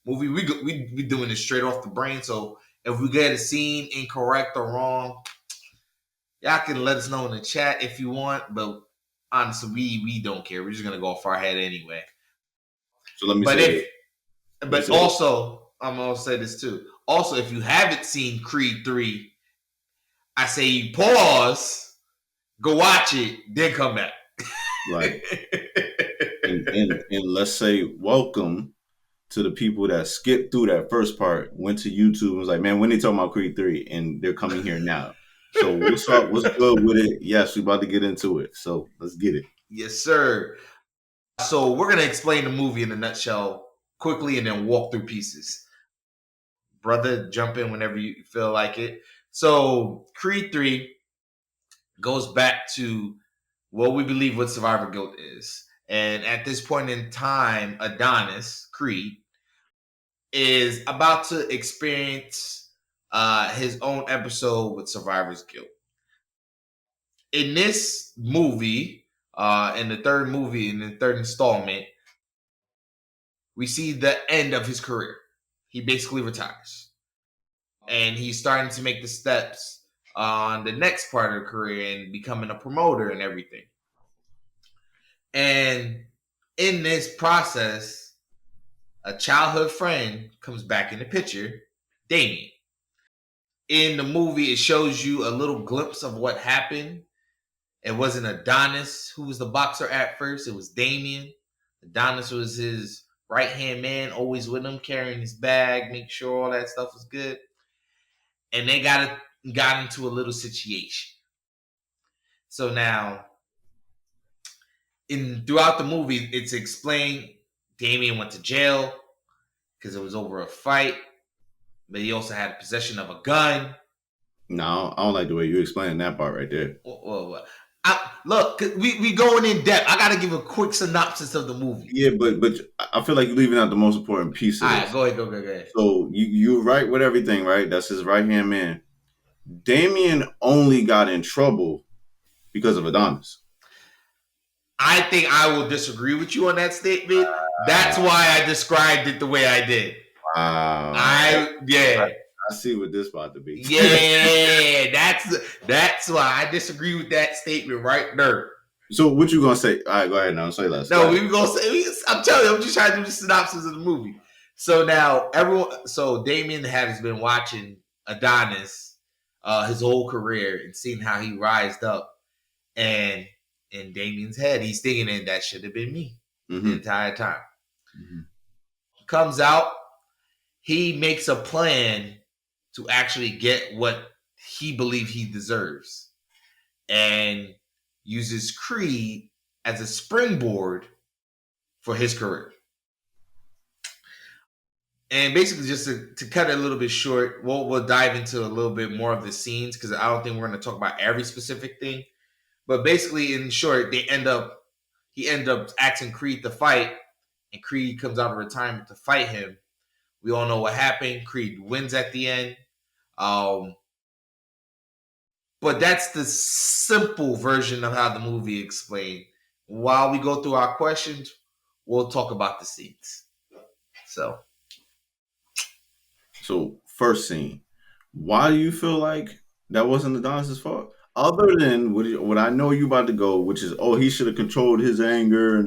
movie. We doing it straight off the brain. So if we get a scene incorrect or wrong, y'all can let us know in the chat if you want. But honestly, we don't care. We're just gonna go far ahead anyway. So let me also, I'm gonna say this too. Also, if you haven't seen Creed 3, I say you pause, go watch it, then come back. Right. And let's say welcome to the people that skipped through that first part, went to YouTube and was like, man, when they talking about Creed 3, and they're coming here now. So what's up? What's good with it? Yes, we about to get into it. So let's get it. Yes, sir. So we're going to explain the movie in a nutshell quickly and then walk through pieces. Brother, jump in whenever you feel like it. So Creed 3 goes back to what we believe what survivor guilt is. And at this point in time, Adonis, Creed, is about to experience his own episode with survivor's guilt. In this movie, in the third installment, we see the end of his career. He basically retires. And he's starting to make the steps on the next part of the career and becoming a promoter and everything. And in this process, a childhood friend comes back in the picture, Damian. In the movie, it shows you a little glimpse of what happened. It wasn't Adonis who was the boxer at first. It was Damian. Adonis was his right-hand man, always with him, carrying his bag, make sure all that stuff was good. And they got into a little situation. So now, throughout the movie, it's explained Damian went to jail because it was over a fight, but he also had possession of a gun. No, I don't like the way you explained that part right there. Look, we going in depth. I got to give a quick synopsis of the movie. Yeah, but I feel like you're leaving out the most important piece of All this. right, go ahead. So you're right with everything, right? That's his right-hand man. Damian only got in trouble because of Adonis. I think I will disagree with you on that statement. That's why I described it the way I did. Wow. I see what this about to be. Yeah, that's why I disagree with that statement right there. So what you gonna say? All right, go ahead now. Say less. No, we were gonna say. I'm telling you, I'm just trying to do the synopsis of the movie. So now Damian has been watching Adonis his whole career and seeing how he rised up, and in Damian's head, he's thinking that should have been me the entire time. Mm-hmm. Comes out, he makes a plan to actually get what he believes he deserves, and uses Creed as a springboard for his career. And basically, just to cut it a little bit short, we'll dive into a little bit more of the scenes because I don't think we're going to talk about every specific thing. But basically, in short, he end up asking Creed to fight, and Creed comes out of retirement to fight him. We all know what happened. Creed wins at the end. But that's the simple version of how the movie explained. While we go through our questions, we'll talk about the scenes. So first scene, why do you feel like that wasn't Adonis' fault? Other than what I know you about to go, which is, he should have controlled his anger.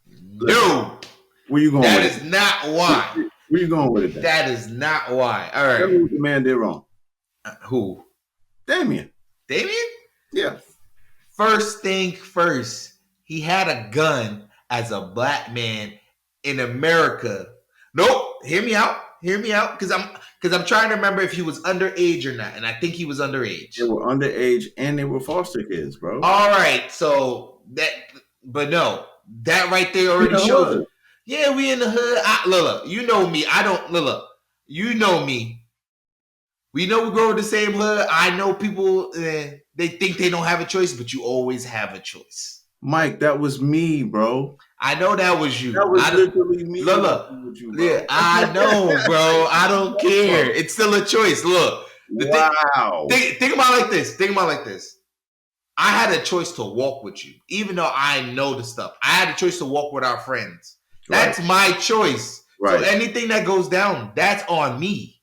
No, where you going? That with is it? not why. Where you going with it? Then? That is not why. All right. Tell me what the man did wrong. Who? Damian? Yeah. First thing first, he had a gun as a black man in America. Nope. Hear me out. Because I'm trying to remember if he was underage or not, and I think he was underage. They were underage and they were foster kids, bro. All right, so that right there already shows it. Yeah, we in the hood. Look, you know me. You know me. We know we grow in the same hood. I know people. They think they don't have a choice, but you always have a choice. Mike, that was me, bro. I know that was you. That was literally me. Look. Yeah, I know, bro. I don't care. It's still a choice. Look. Wow. Think about it like this. I had a choice to walk with you, even though I know the stuff. I had a choice to walk with our friends. That's my choice. Right. So anything that goes down, that's on me.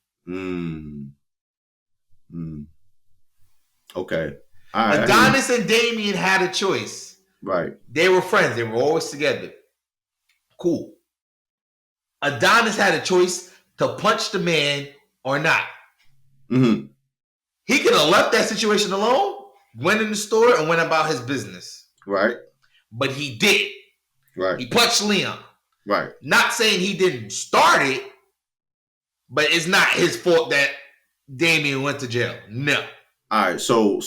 Okay. All right. Adonis and Damian had a choice. Right. They were friends. They were always together. Cool. Adonis had a choice to punch the man or not. Mm-hmm. He could have left that situation alone, went in the store, and went about his business. Right. But he did. Right. He punched Leon. Right. Not saying he didn't start it, but it's not his fault that Damian went to jail. No. All right. So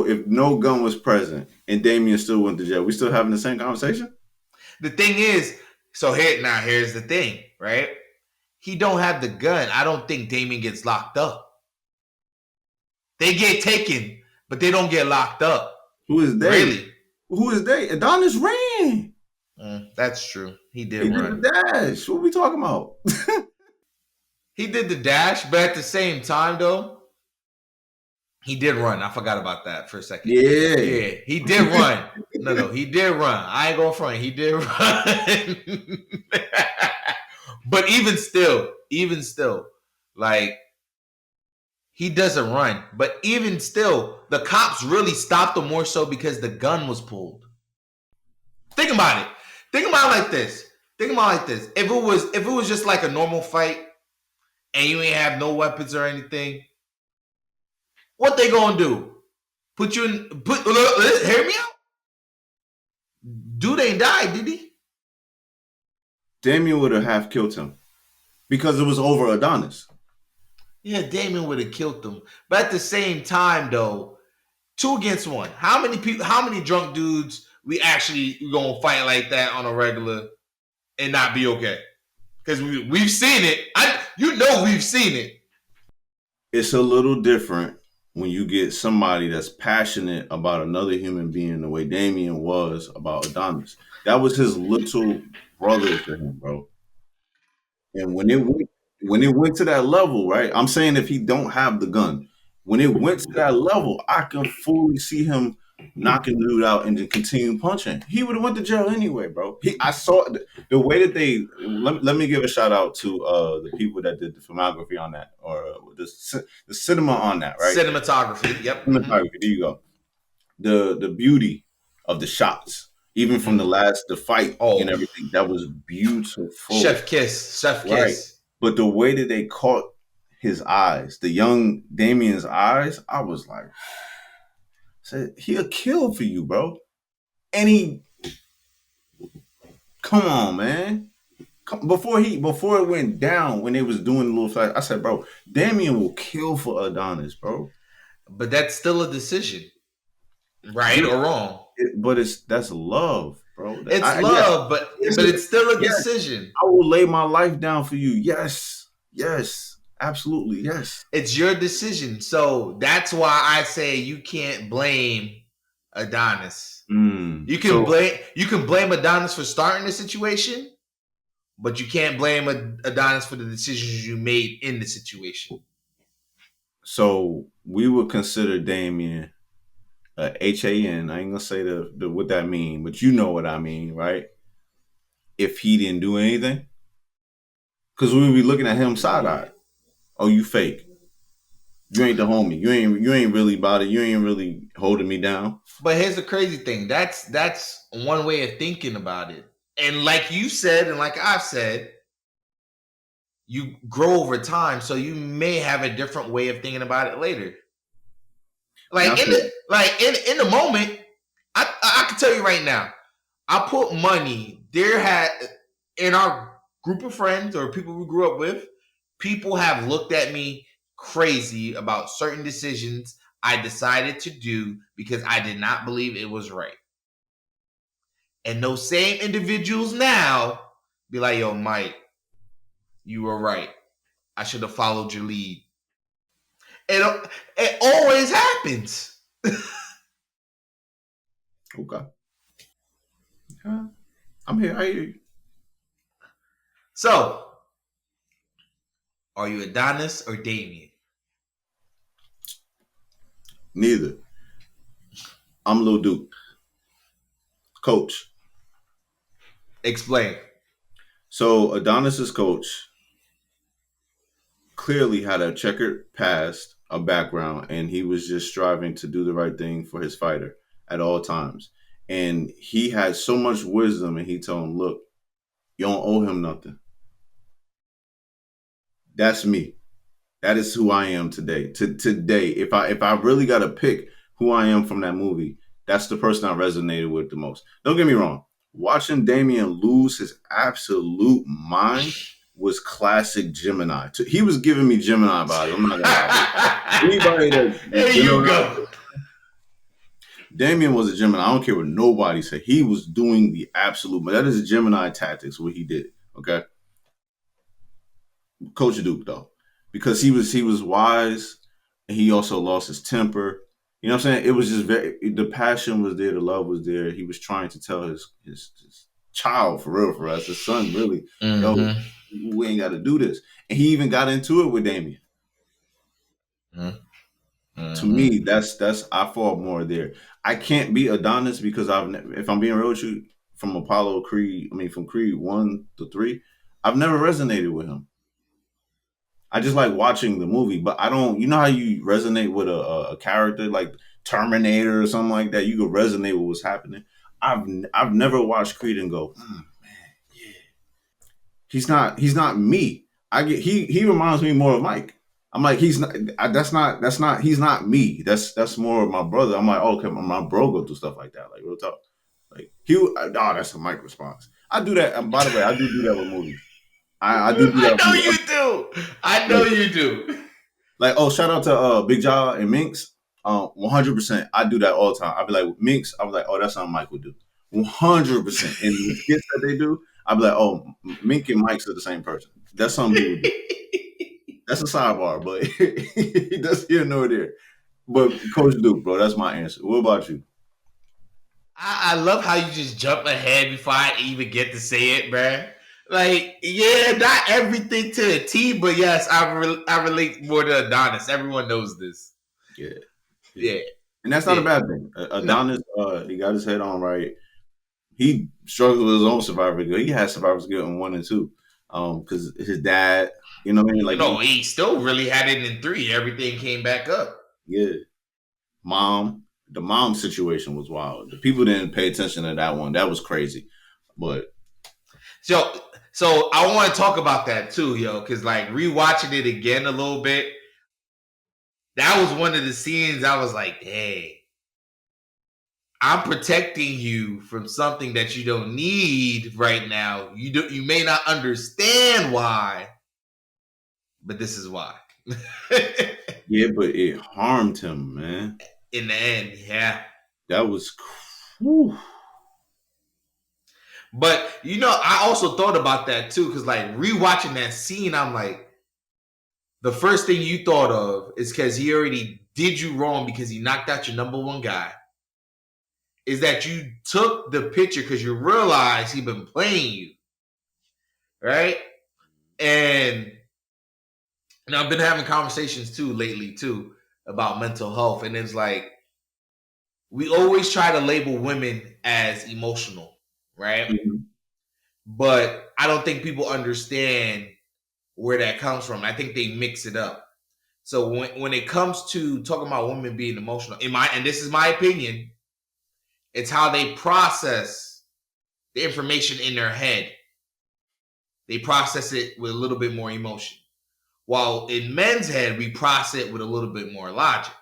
if no gun was present and Damian still went to jail, we still having the same conversation? The thing is, here's the thing, right? He don't have the gun. I don't think Damian gets locked up. They get taken, but they don't get locked up. Who is they? Really? Who is they? Adonis ran. That's true. He did He run. did the dash. What are we talking about? He did the dash, but at the same time, though, he did run. I forgot about that for a second. Yeah. Yeah, he did run. No, he did run. I ain't going front. He did run. But even still, like, he doesn't run. But even still, the cops really stopped him more so because the gun was pulled. Think about it. Think about it like this. If it was just like a normal fight and you ain't have no weapons or anything, what they gonna do? Hear me out? Dude ain't died, did he? Damian would have half killed him because it was over Adonis. Yeah, Damian would have killed him. But at the same time, though, 2 against 1. How many drunk dudes we actually gonna fight like that on a regular and not be okay? Because we've seen it. We've seen it. It's a little different when you get somebody that's passionate about another human being the way Damian was about Adonis. That was his little brother to him, bro. And when it went to that level, right? I'm saying if he don't have the gun, when it went to that level, I can fully see him knocking the dude out and then continue punching. He would have went to jail anyway, bro. I saw the way that they. Let me give a shout out to the people that did the filmography on that, or the cinema on that, right? Cinematography. Yep. Cinematography. There you go. The beauty of the shots, even from the fight and everything, that was beautiful. Chef kiss. Right. But the way that they caught his eyes, the young Damian's eyes, I was like, said he'll kill for you, bro. And come on, man. Before it went down, when they was doing the little fight, I said, bro, Damian will kill for Adonis, bro. But that's still a decision, right or wrong. That's love, bro. It's love, but it's still a decision. I will lay my life down for you. Yes, absolutely, yes. It's your decision. So that's why I say you can't blame Adonis. You can blame Adonis for starting the situation, but you can't blame Adonis for the decisions you made in the situation. So we would consider Damian HAN. I ain't gonna say the what that mean, but you know what I mean, right? If he didn't do anything, because we would be looking at him side-eyed. Oh, you fake. You ain't the homie. You ain't really about it. You ain't really holding me down. But here's the crazy thing. That's one way of thinking about it. And like you said, and like I've said, you grow over time, so you may have a different way of thinking about it later. Like in the moment, I can tell you right now, I put money. In our group of friends or people we grew up with, people have looked at me crazy about certain decisions I decided to do because I did not believe it was right. And those same individuals now be like, yo, Mike, you were right. I should have followed your lead. It always happens. Okay. I'm here. I hear you. So, are you Adonis or Damian? Neither. I'm Lil Duke. Coach. Explain. So Adonis's coach clearly had a checkered past, a background, and he was just striving to do the right thing for his fighter at all times. And he had so much wisdom, and he told him, look, you don't owe him nothing. That's me. That is who I am today. Today, if I really got to pick who I am from that movie, that's the person I resonated with the most. Don't get me wrong. Watching Damian lose his absolute mind was classic Gemini. He was giving me Gemini vibes. I'm not gonna lie. Anybody that's There been you around, go. Damian was a Gemini. I don't care what nobody said. He was doing the absolute. But that is Gemini tactics. What he did. Okay. Coach Duke though, because he was wise, and he also lost his temper. You know what I'm saying? It was just the passion was there, the love was there. He was trying to tell his child for us, his son, really, yo, we ain't got to do this. And he even got into it with Damian. To me, that's I fall more there. I can't be Adonis because if I'm being real with you, from from Creed 1 to 3, I've never resonated with him. I just like watching the movie, but I don't. You know how you resonate with a character like Terminator or something like that? You could resonate with what's happening. I've never watched Creed and go, man, yeah. He's not me. He reminds me more of Mike. I'm like, he's not. That's not. He's not me. That's more of my brother. I'm like, oh, okay, my bro go through stuff like that. Like real talk. Like that's a Mike response. I do that. By the way, I do that with movies. I do that. I know you do. I know you do. Like, shout out to Big Jaw and Minx. 100%. I do that all the time. I be like, Minx, I be like, oh, that's something Mike would do. 100%. And the skits that they do, I be like, oh, Mink and Mike's are the same person. That's something he would do. That's a sidebar, but that's here nor there. But Coach Duke, bro, that's my answer. What about you? I love how you just jump ahead before I even get to say it, bruh. Like, yeah, not everything to a T, but yes, I relate more to Adonis. Everyone knows this. Yeah. And that's not a bad thing. Adonis, he got his head on right. He struggled with his own survivor guilt. He had survivor's guilt in 1 and 2, because his dad, you know what I mean? Like, no, he still really had it in 3. Everything came back up. Yeah, the mom situation was wild. The people didn't pay attention to that one. That was crazy, but so I want to talk about that too, yo, because like rewatching it again a little bit, that was one of the scenes I was like, hey, I'm protecting you from something that you don't need right now. You may not understand why, but this is why. yeah, but it harmed him, man. In the end, yeah. That was whew. But, I also thought about that too, because like rewatching that scene, I'm like, the first thing you thought of is because he already did you wrong because he knocked out your number one guy. Is that you took the picture because you realized he'd been playing you. Right? And I've been having conversations too lately too about mental health. And it's like, we always try to label women as emotional, right? Mm-hmm. But I don't think people understand where that comes from. I think they mix it up. So when it comes to talking about women being emotional, and this is my opinion, it's how they process the information in their head. They process it with a little bit more emotion. While in men's head, we process it with a little bit more logic.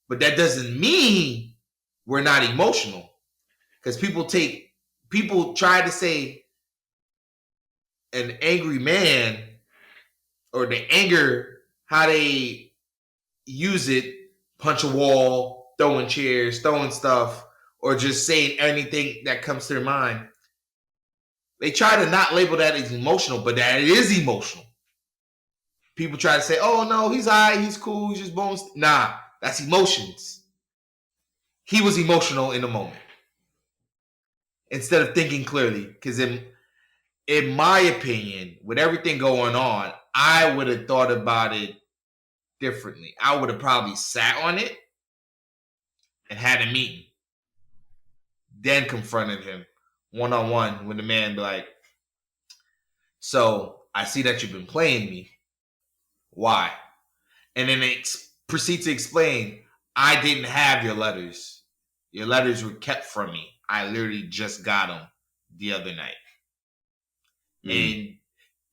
But that doesn't mean we're not emotional. Because people try to say an angry man or the anger, how they use it, punch a wall, throwing chairs, throwing stuff, or just saying anything that comes to their mind. They try to not label that as emotional, but that is emotional. People try to say, oh, no, he's all right, he's cool, he's just bones. Nah, that's emotions. He was emotional in the moment. Instead of thinking clearly. Because in my opinion, with everything going on, I would have thought about it differently. I would have probably sat on it and had a meeting. Then confronted him one-on-one with the man, be like, so I see that you've been playing me. Why? And then they proceed to explain, I didn't have your letters. Your letters were kept from me. I literally just got them the other night. And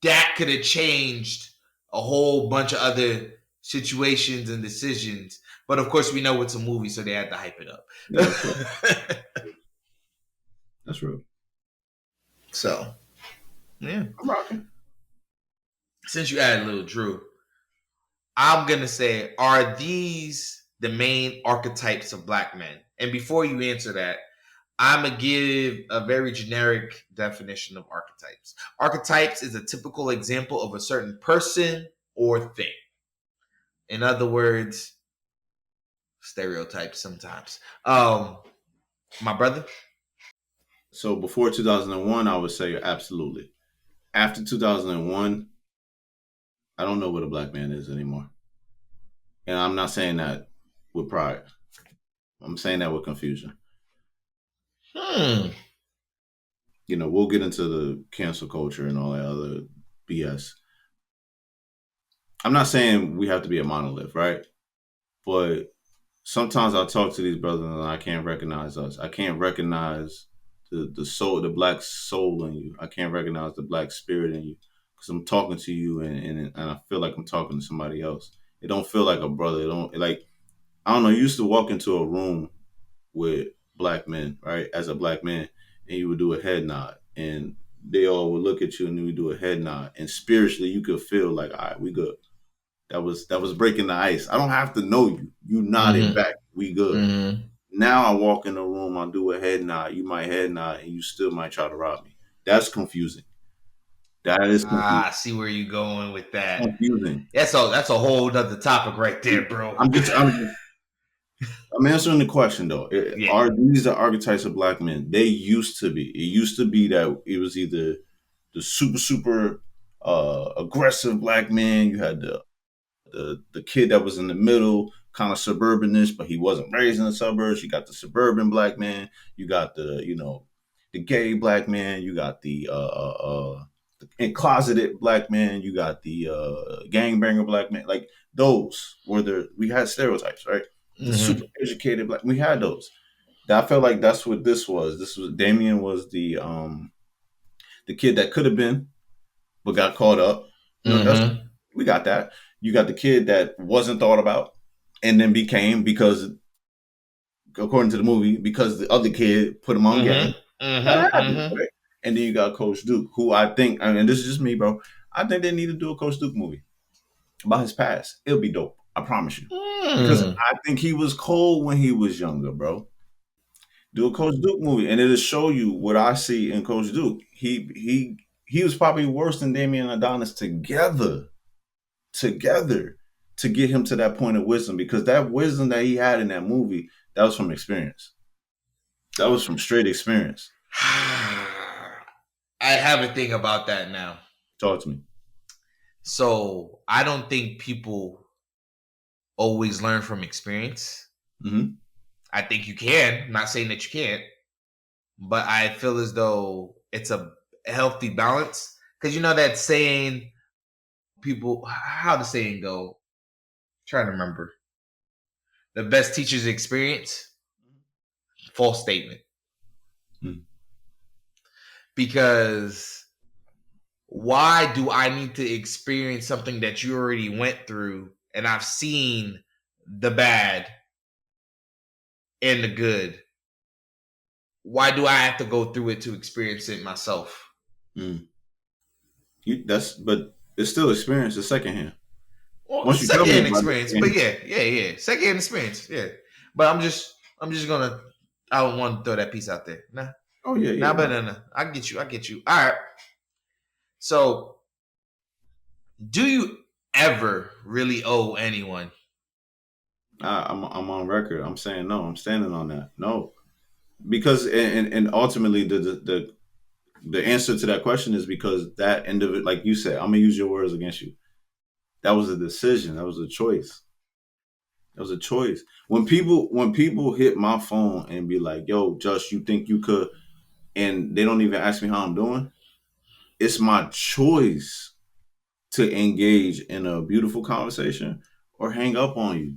that could have changed a whole bunch of other situations and decisions. But of course, we know it's a movie, so they had to hype it up. That's real. So, yeah. I'm rocking. Since you added little Drew, I'm going to say, are these the main archetypes of black men? And before you answer that, I'm going to give a very generic definition of archetypes. Archetypes is a typical example of a certain person or thing. In other words, stereotypes sometimes. My brother? So before 2001, I would say absolutely. After 2001, I don't know what a black man is anymore. And I'm not saying that with pride. I'm saying that with confusion. You know, we'll get into the cancel culture and all that other BS. I'm not saying we have to be a monolith, right? But sometimes I talk to these brothers and I can't recognize us. I can't recognize the soul, the black soul in you. I can't recognize the black spirit in you because I'm talking to you and I feel like I'm talking to somebody else. It don't feel like a brother. It don't like I don't know. You used to walk into a room with black men, right? As a black man, and you would do a head nod, and they all would look at you, and you would do a head nod, and spiritually, you could feel like, all right, we good. That was breaking the ice. I don't have to know you. You nodded back. We good. Now I walk in the room, I do a head nod. You might head nod, and you still might try to rob me. That's confusing. That is confusing. I see where you're going with that. Confusing. That's a whole other topic right there, bro. I'm answering the question though. Are these the archetypes of black men? They used to be. It used to be that it was either the super aggressive black man. You had the kid that was in the middle, kind of suburbanish, but he wasn't raised in the suburbs. You got the suburban black man. You got the gay black man. You got the closeted black man. You got the gangbanger black man. Like those were we had stereotypes, right? The super educated black. We had those. I felt like that's what this was. Damian was the kid that could have been, but got caught up. We got that. You got the kid that wasn't thought about, and then became because, according to the movie, because the other kid put him on game. That happened, right? And then you got Coach Duke, who I think, and this is just me, bro. I think they need to do a Coach Duke movie about his past. It'll be dope. I promise you. Because I think he was cold when he was younger, bro. Do a Coach Duke movie, and it'll show you what I see in Coach Duke. He was probably worse than Damian and Adonis together to get him to that point of wisdom, because that wisdom that he had in that movie, that was from experience. That was from straight experience. I have a thing about that now. Talk to me. So I don't think people always learn from experience. I think you can. I'm not saying that you can't, but I feel as though it's a healthy balance. Because you know that saying, people, how the saying go? I'm trying to remember. The best teacher's experience. False statement. Because why do I need to experience something that you already went through and I've seen the bad and the good? Why do I have to go through it to experience it myself? But it's still experience. It's secondhand. Well, secondhand experience, but yeah, secondhand experience, yeah. But I'm just gonna. I don't want to throw that piece out there. Nah. Oh yeah. Nah, but no. I get you. All right. So, do you ever really owe anyone? I'm on record. I'm saying no. I'm standing on that. No, because and ultimately the answer to that question is because that individual, like you said, I'm gonna use your words against you. That was a decision. That was a choice. When people hit my phone and be like, "Yo, Just, you think you could?" and they don't even ask me how I'm doing, it's my choice to engage in a beautiful conversation or hang up on you.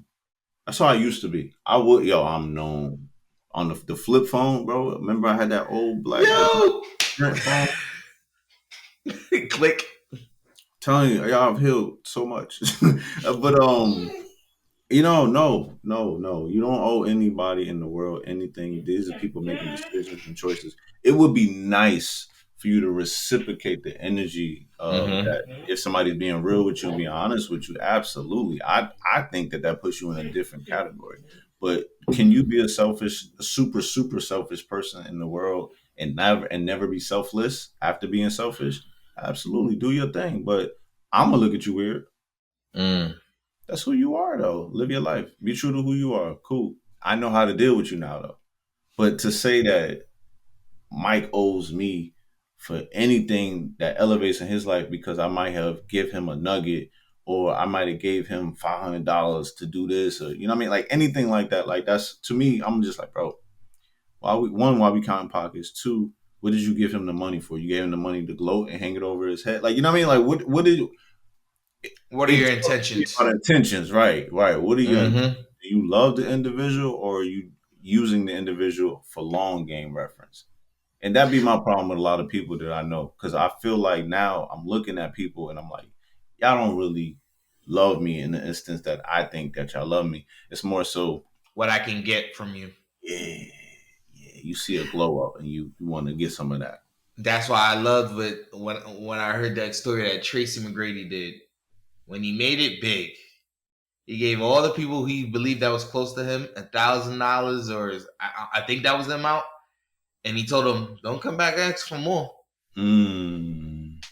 That's how I used to be. I'm known on the flip phone, bro. Remember I had that old black phone? Click. Telling you, y'all have healed so much. But No. You don't owe anybody in the world anything. These are people making decisions and choices. It would be nice for you to reciprocate the energy that if somebody's being real with you and being honest with you, absolutely. I think that puts you in a different category. But can you be a selfish, super selfish person in the world and never be selfless after being selfish? Absolutely, do your thing. But I'm gonna look at you weird. Mm. That's who you are, though. Live your life. Be true to who you are. Cool. I know how to deal with you now, though. But to say that Mike owes me for anything that elevates in his life because I might have give him a nugget or I might have gave him $500 to do this or you know what I mean, like anything like that. Like that's to me, I'm just like, bro. Why we counting pockets? Two, what did you give him the money for? You gave him the money to gloat and hang it over his head, like you know what I mean? Like what did What are your intentions? About intentions, right? What are your Mm-hmm. do you love the individual or are you using the individual for long game reference? And that'd be my problem with a lot of people that I know. Cause I feel like now I'm looking at people and I'm like, y'all don't really love me in the instance that I think that y'all love me. It's more so What I can get from you. yeah, you see a glow up and you want to get some of that. That's why I loved when I heard that story that Tracy McGrady did. When he made it big, he gave all the people he believed that was close to him $1,000, or I think that was the amount. And he told them, "Don't come back and ask for more." Mm.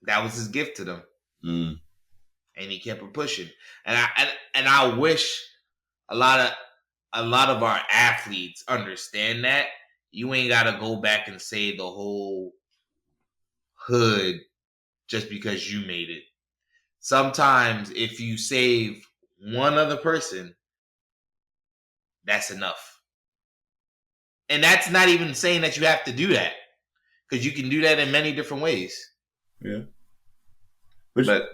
That was his gift to them, Mm. and he kept it pushing. And I wish a lot of our athletes understand that you ain't got to go back and say the whole hood just because you made it. Sometimes if you save one other person, that's enough. And that's not even saying that you have to do that, because you can do that in many different ways. Yeah. But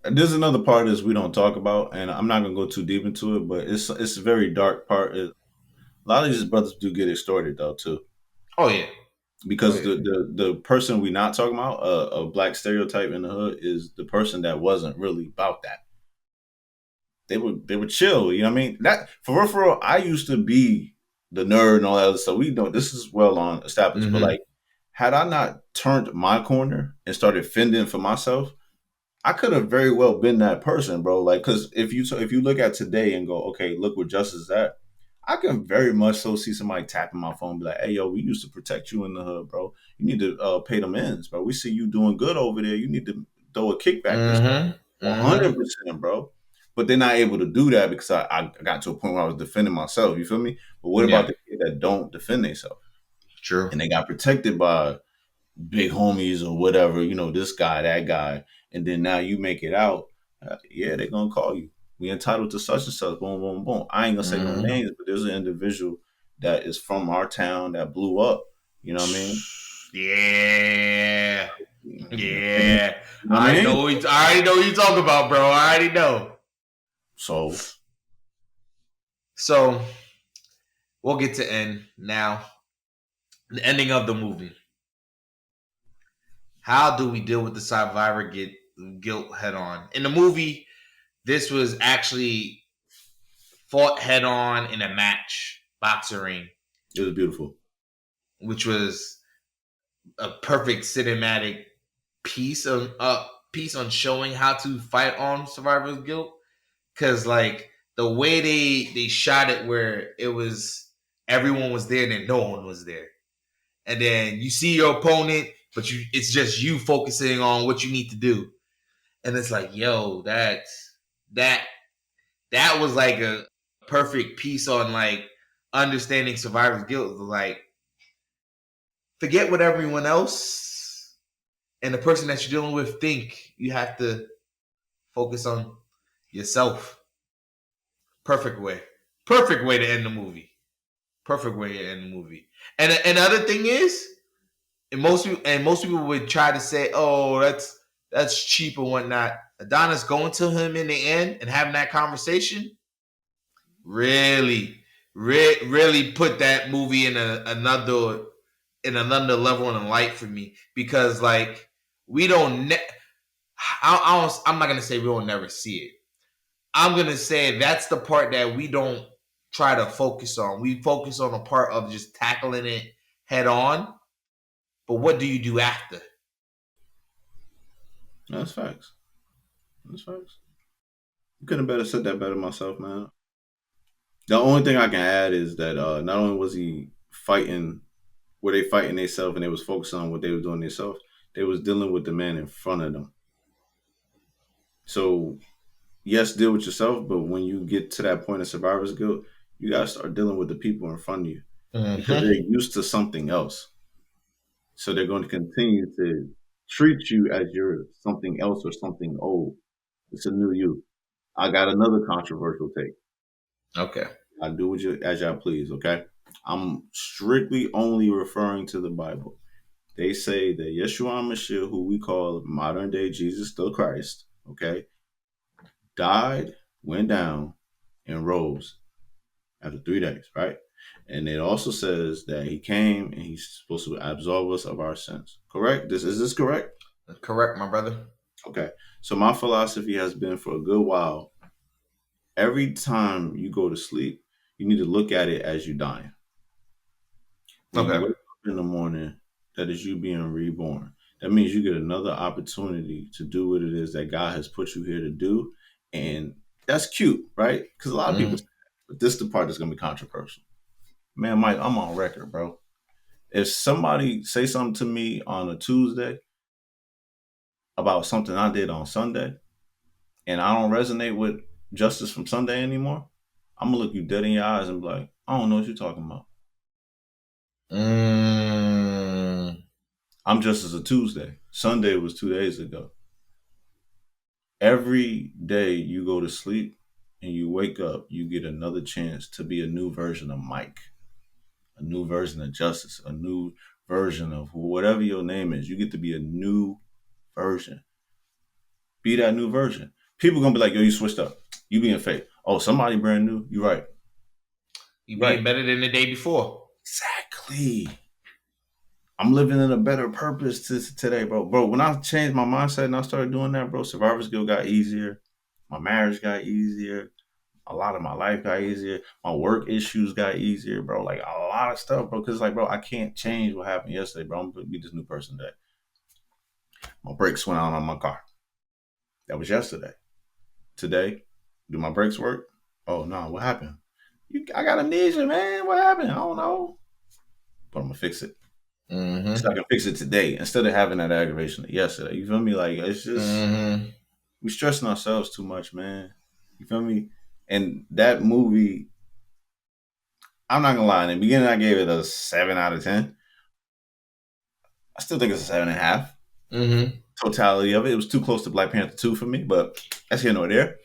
there's another part of this we don't talk about, and I'm not gonna go too deep into it, but it's a very dark part. A lot of these brothers do get extorted though too, Oh yeah, because the person we not talking about, a black stereotype in the hood, is the person that wasn't really about that. They were chill, you know what I mean? That for real, I used to be the nerd and all that other stuff. We know this is well on established, but like, had I not turned my corner and started fending for myself, I could have very well been that person, bro. Like, because if you look at today and go, okay, look where justice is at, I can very much so see somebody tapping my phone, and be like, hey, yo, we used to protect you in the hood, bro. You need to pay them ends, bro. We see you doing good over there. You need to throw a kickback this time. 100%, bro. But they're not able to do that because I got to a point where I was defending myself. You feel me? But what about the kid that don't defend themselves? True. And they got protected by big homies or whatever, you know, this guy, that guy, and then now you make it out, yeah, they're gonna call you. We entitled to such and such, boom, boom, boom. I ain't gonna say no names, but there's an individual that is from our town that blew up. You know what I mean? Yeah. You know what I mean? already know what you talk about, bro. I already know. So we'll get to end now. The ending of the movie. How do we deal with the survivor guilt head on? In the movie, this was actually fought head on in a match, boxing ring. It was beautiful. Which was a perfect cinematic piece on showing how to fight on survivor's guilt. Cause like the way they shot it, where it was everyone was there and then no one was there. And then you see your opponent, but it's just you focusing on what you need to do. And it's like, yo, that was like a perfect piece on like understanding survivor's guilt. Like, forget what everyone else and the person that you're dealing with think. You have to focus on yourself. Perfect way to end the movie. Perfect way to end the movie. And the other thing is, and most people would try to say, "Oh, that's cheap and whatnot." Adonis going to him in the end and having that conversation really put that movie in another level and light for me, because like we don't. I'm not gonna say we will never see it, I'm gonna say that's the part that we don't try to focus on. We focus on the part of just tackling it head on. But what do you do after? That's facts. That's facts. You couldn't better said that better myself, man. The only thing I can add is that not only was he fighting, were they fighting themselves and they was focused on what they were doing themselves, they was dealing with the man in front of them. So, yes, deal with yourself, but when you get to that point of survivor's guilt, you gotta start dealing with the people in front of you because they're used to something else. So they're going to continue to treat you as you're something else or something old. It's a new you. I got another controversial take. Okay. I do what you as y'all please, okay? I'm strictly only referring to the Bible. They say that Yeshua Mashiach, who we call modern day Jesus the Christ, okay, died, went down, and rose after 3 days, right? And it also says that he came and he's supposed to absolve us of our sins. Correct? Is this correct? Correct, my brother. Okay. So my philosophy has been for a good while, every time you go to sleep, you need to look at it as you dying. When you wake up in the morning, that is you being reborn. That means you get another opportunity to do what it is that God has put you here to do. And that's cute, right? Because a lot of people say that, but this is the part that's going to be controversial. Man, Mike, I'm on record, bro. If somebody say something to me on a Tuesday about something I did on Sunday, and I don't resonate with justice from Sunday anymore, I'm going to look you dead in your eyes and be like, I don't know what you're talking about. I'm just as a Tuesday. Sunday was 2 days ago. Every day you go to sleep and you wake up, you get another chance to be a new version of Mike, a new version of Justice, a new version of whatever your name is. You get to be a new version. Be that new version. People going to be like, yo, you switched up. You being fake. Oh, somebody brand new. You're right. You being better than the day before. Exactly. I'm living in a better purpose today, bro. Bro, when I changed my mindset and I started doing that, bro, survivor's guilt got easier. My marriage got easier. A lot of my life got easier. My work issues got easier, bro. Like a lot of stuff, bro. Because, like, bro, I can't change what happened yesterday, bro. I'm going to be this new person today. My brakes went out on my car. That was yesterday. Today, do my brakes work? Oh, no. What happened? I got amnesia, man. What happened? I don't know. But I'm going to fix it. So I can fix it today instead of having that aggravation yesterday. You feel me? Like, it's just, we stressing ourselves too much, man. You feel me? And that movie, I'm not gonna lie, in the beginning I gave it a 7 out of 10. I still think it's a 7.5. Totality of it. It was too close to Black Panther 2 for me, but that's here nor there.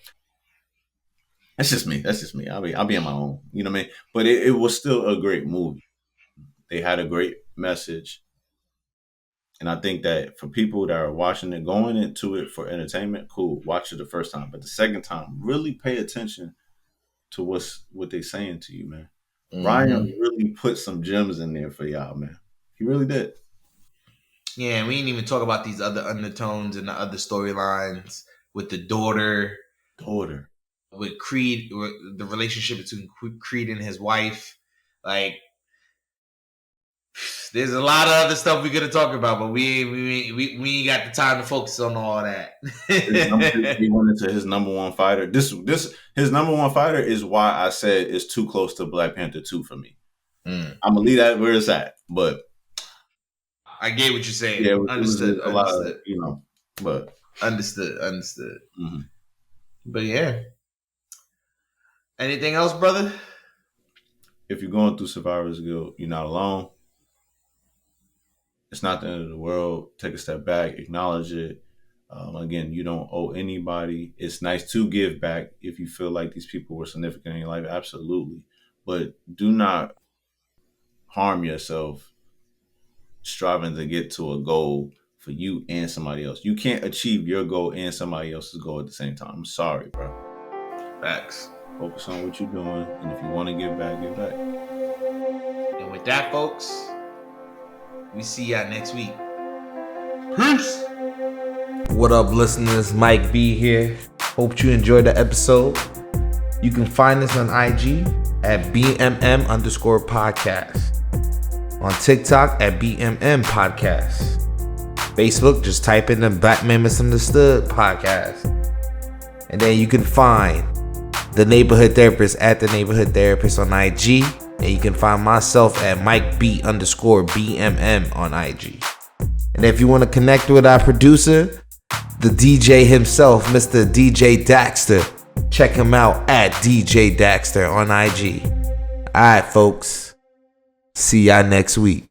That's just me. I'll be on my own. You know what I mean? But it was still a great movie. They had a great message. And I think that for people that are watching it, going into it for entertainment, cool, watch it the first time. But the second time, really pay attention to what they're saying to you, man. Ryan really put some gems in there for y'all, man. He really did. Yeah, and we didn't even talk about these other undertones and the other storylines with the daughter. With Creed, with the relationship between Creed and his wife. Like, there's a lot of other stuff we could have talked about, but we ain't got the time to focus on all that. He went into his number one fighter. His number one fighter is why I said it's too close to Black Panther 2 for me. I'm gonna leave that where it's at, but I get what you're saying. Yeah, Understood. A lot of, but understood. But yeah. Anything else, brother? If you're going through survivor's guilt, you're not alone. It's not the end of the world. Take a step back, acknowledge it. Again, you don't owe anybody. It's nice to give back if you feel like these people were significant in your life. Absolutely. But do not harm yourself striving to get to a goal for you and somebody else. You can't achieve your goal and somebody else's goal at the same time. I'm sorry, bro. Facts. Focus on what you're doing. And if you want to give back, give back. And with that, folks, we see y'all next week. Peace. What up, listeners? Mike B here. Hope you enjoyed the episode. You can find us on IG at BMM_podcast. On TikTok at BMM Podcast. Facebook, just type in the Black Men Misunderstood Podcast. And then you can find the Neighborhood Therapist at the Neighborhood Therapist on IG. And you can find myself at MikeB_BMM on IG. And if you want to connect with our producer, the DJ himself, Mr. DJ Daxter, check him out at DJ Daxter on IG. Alright, folks. See y'all next week.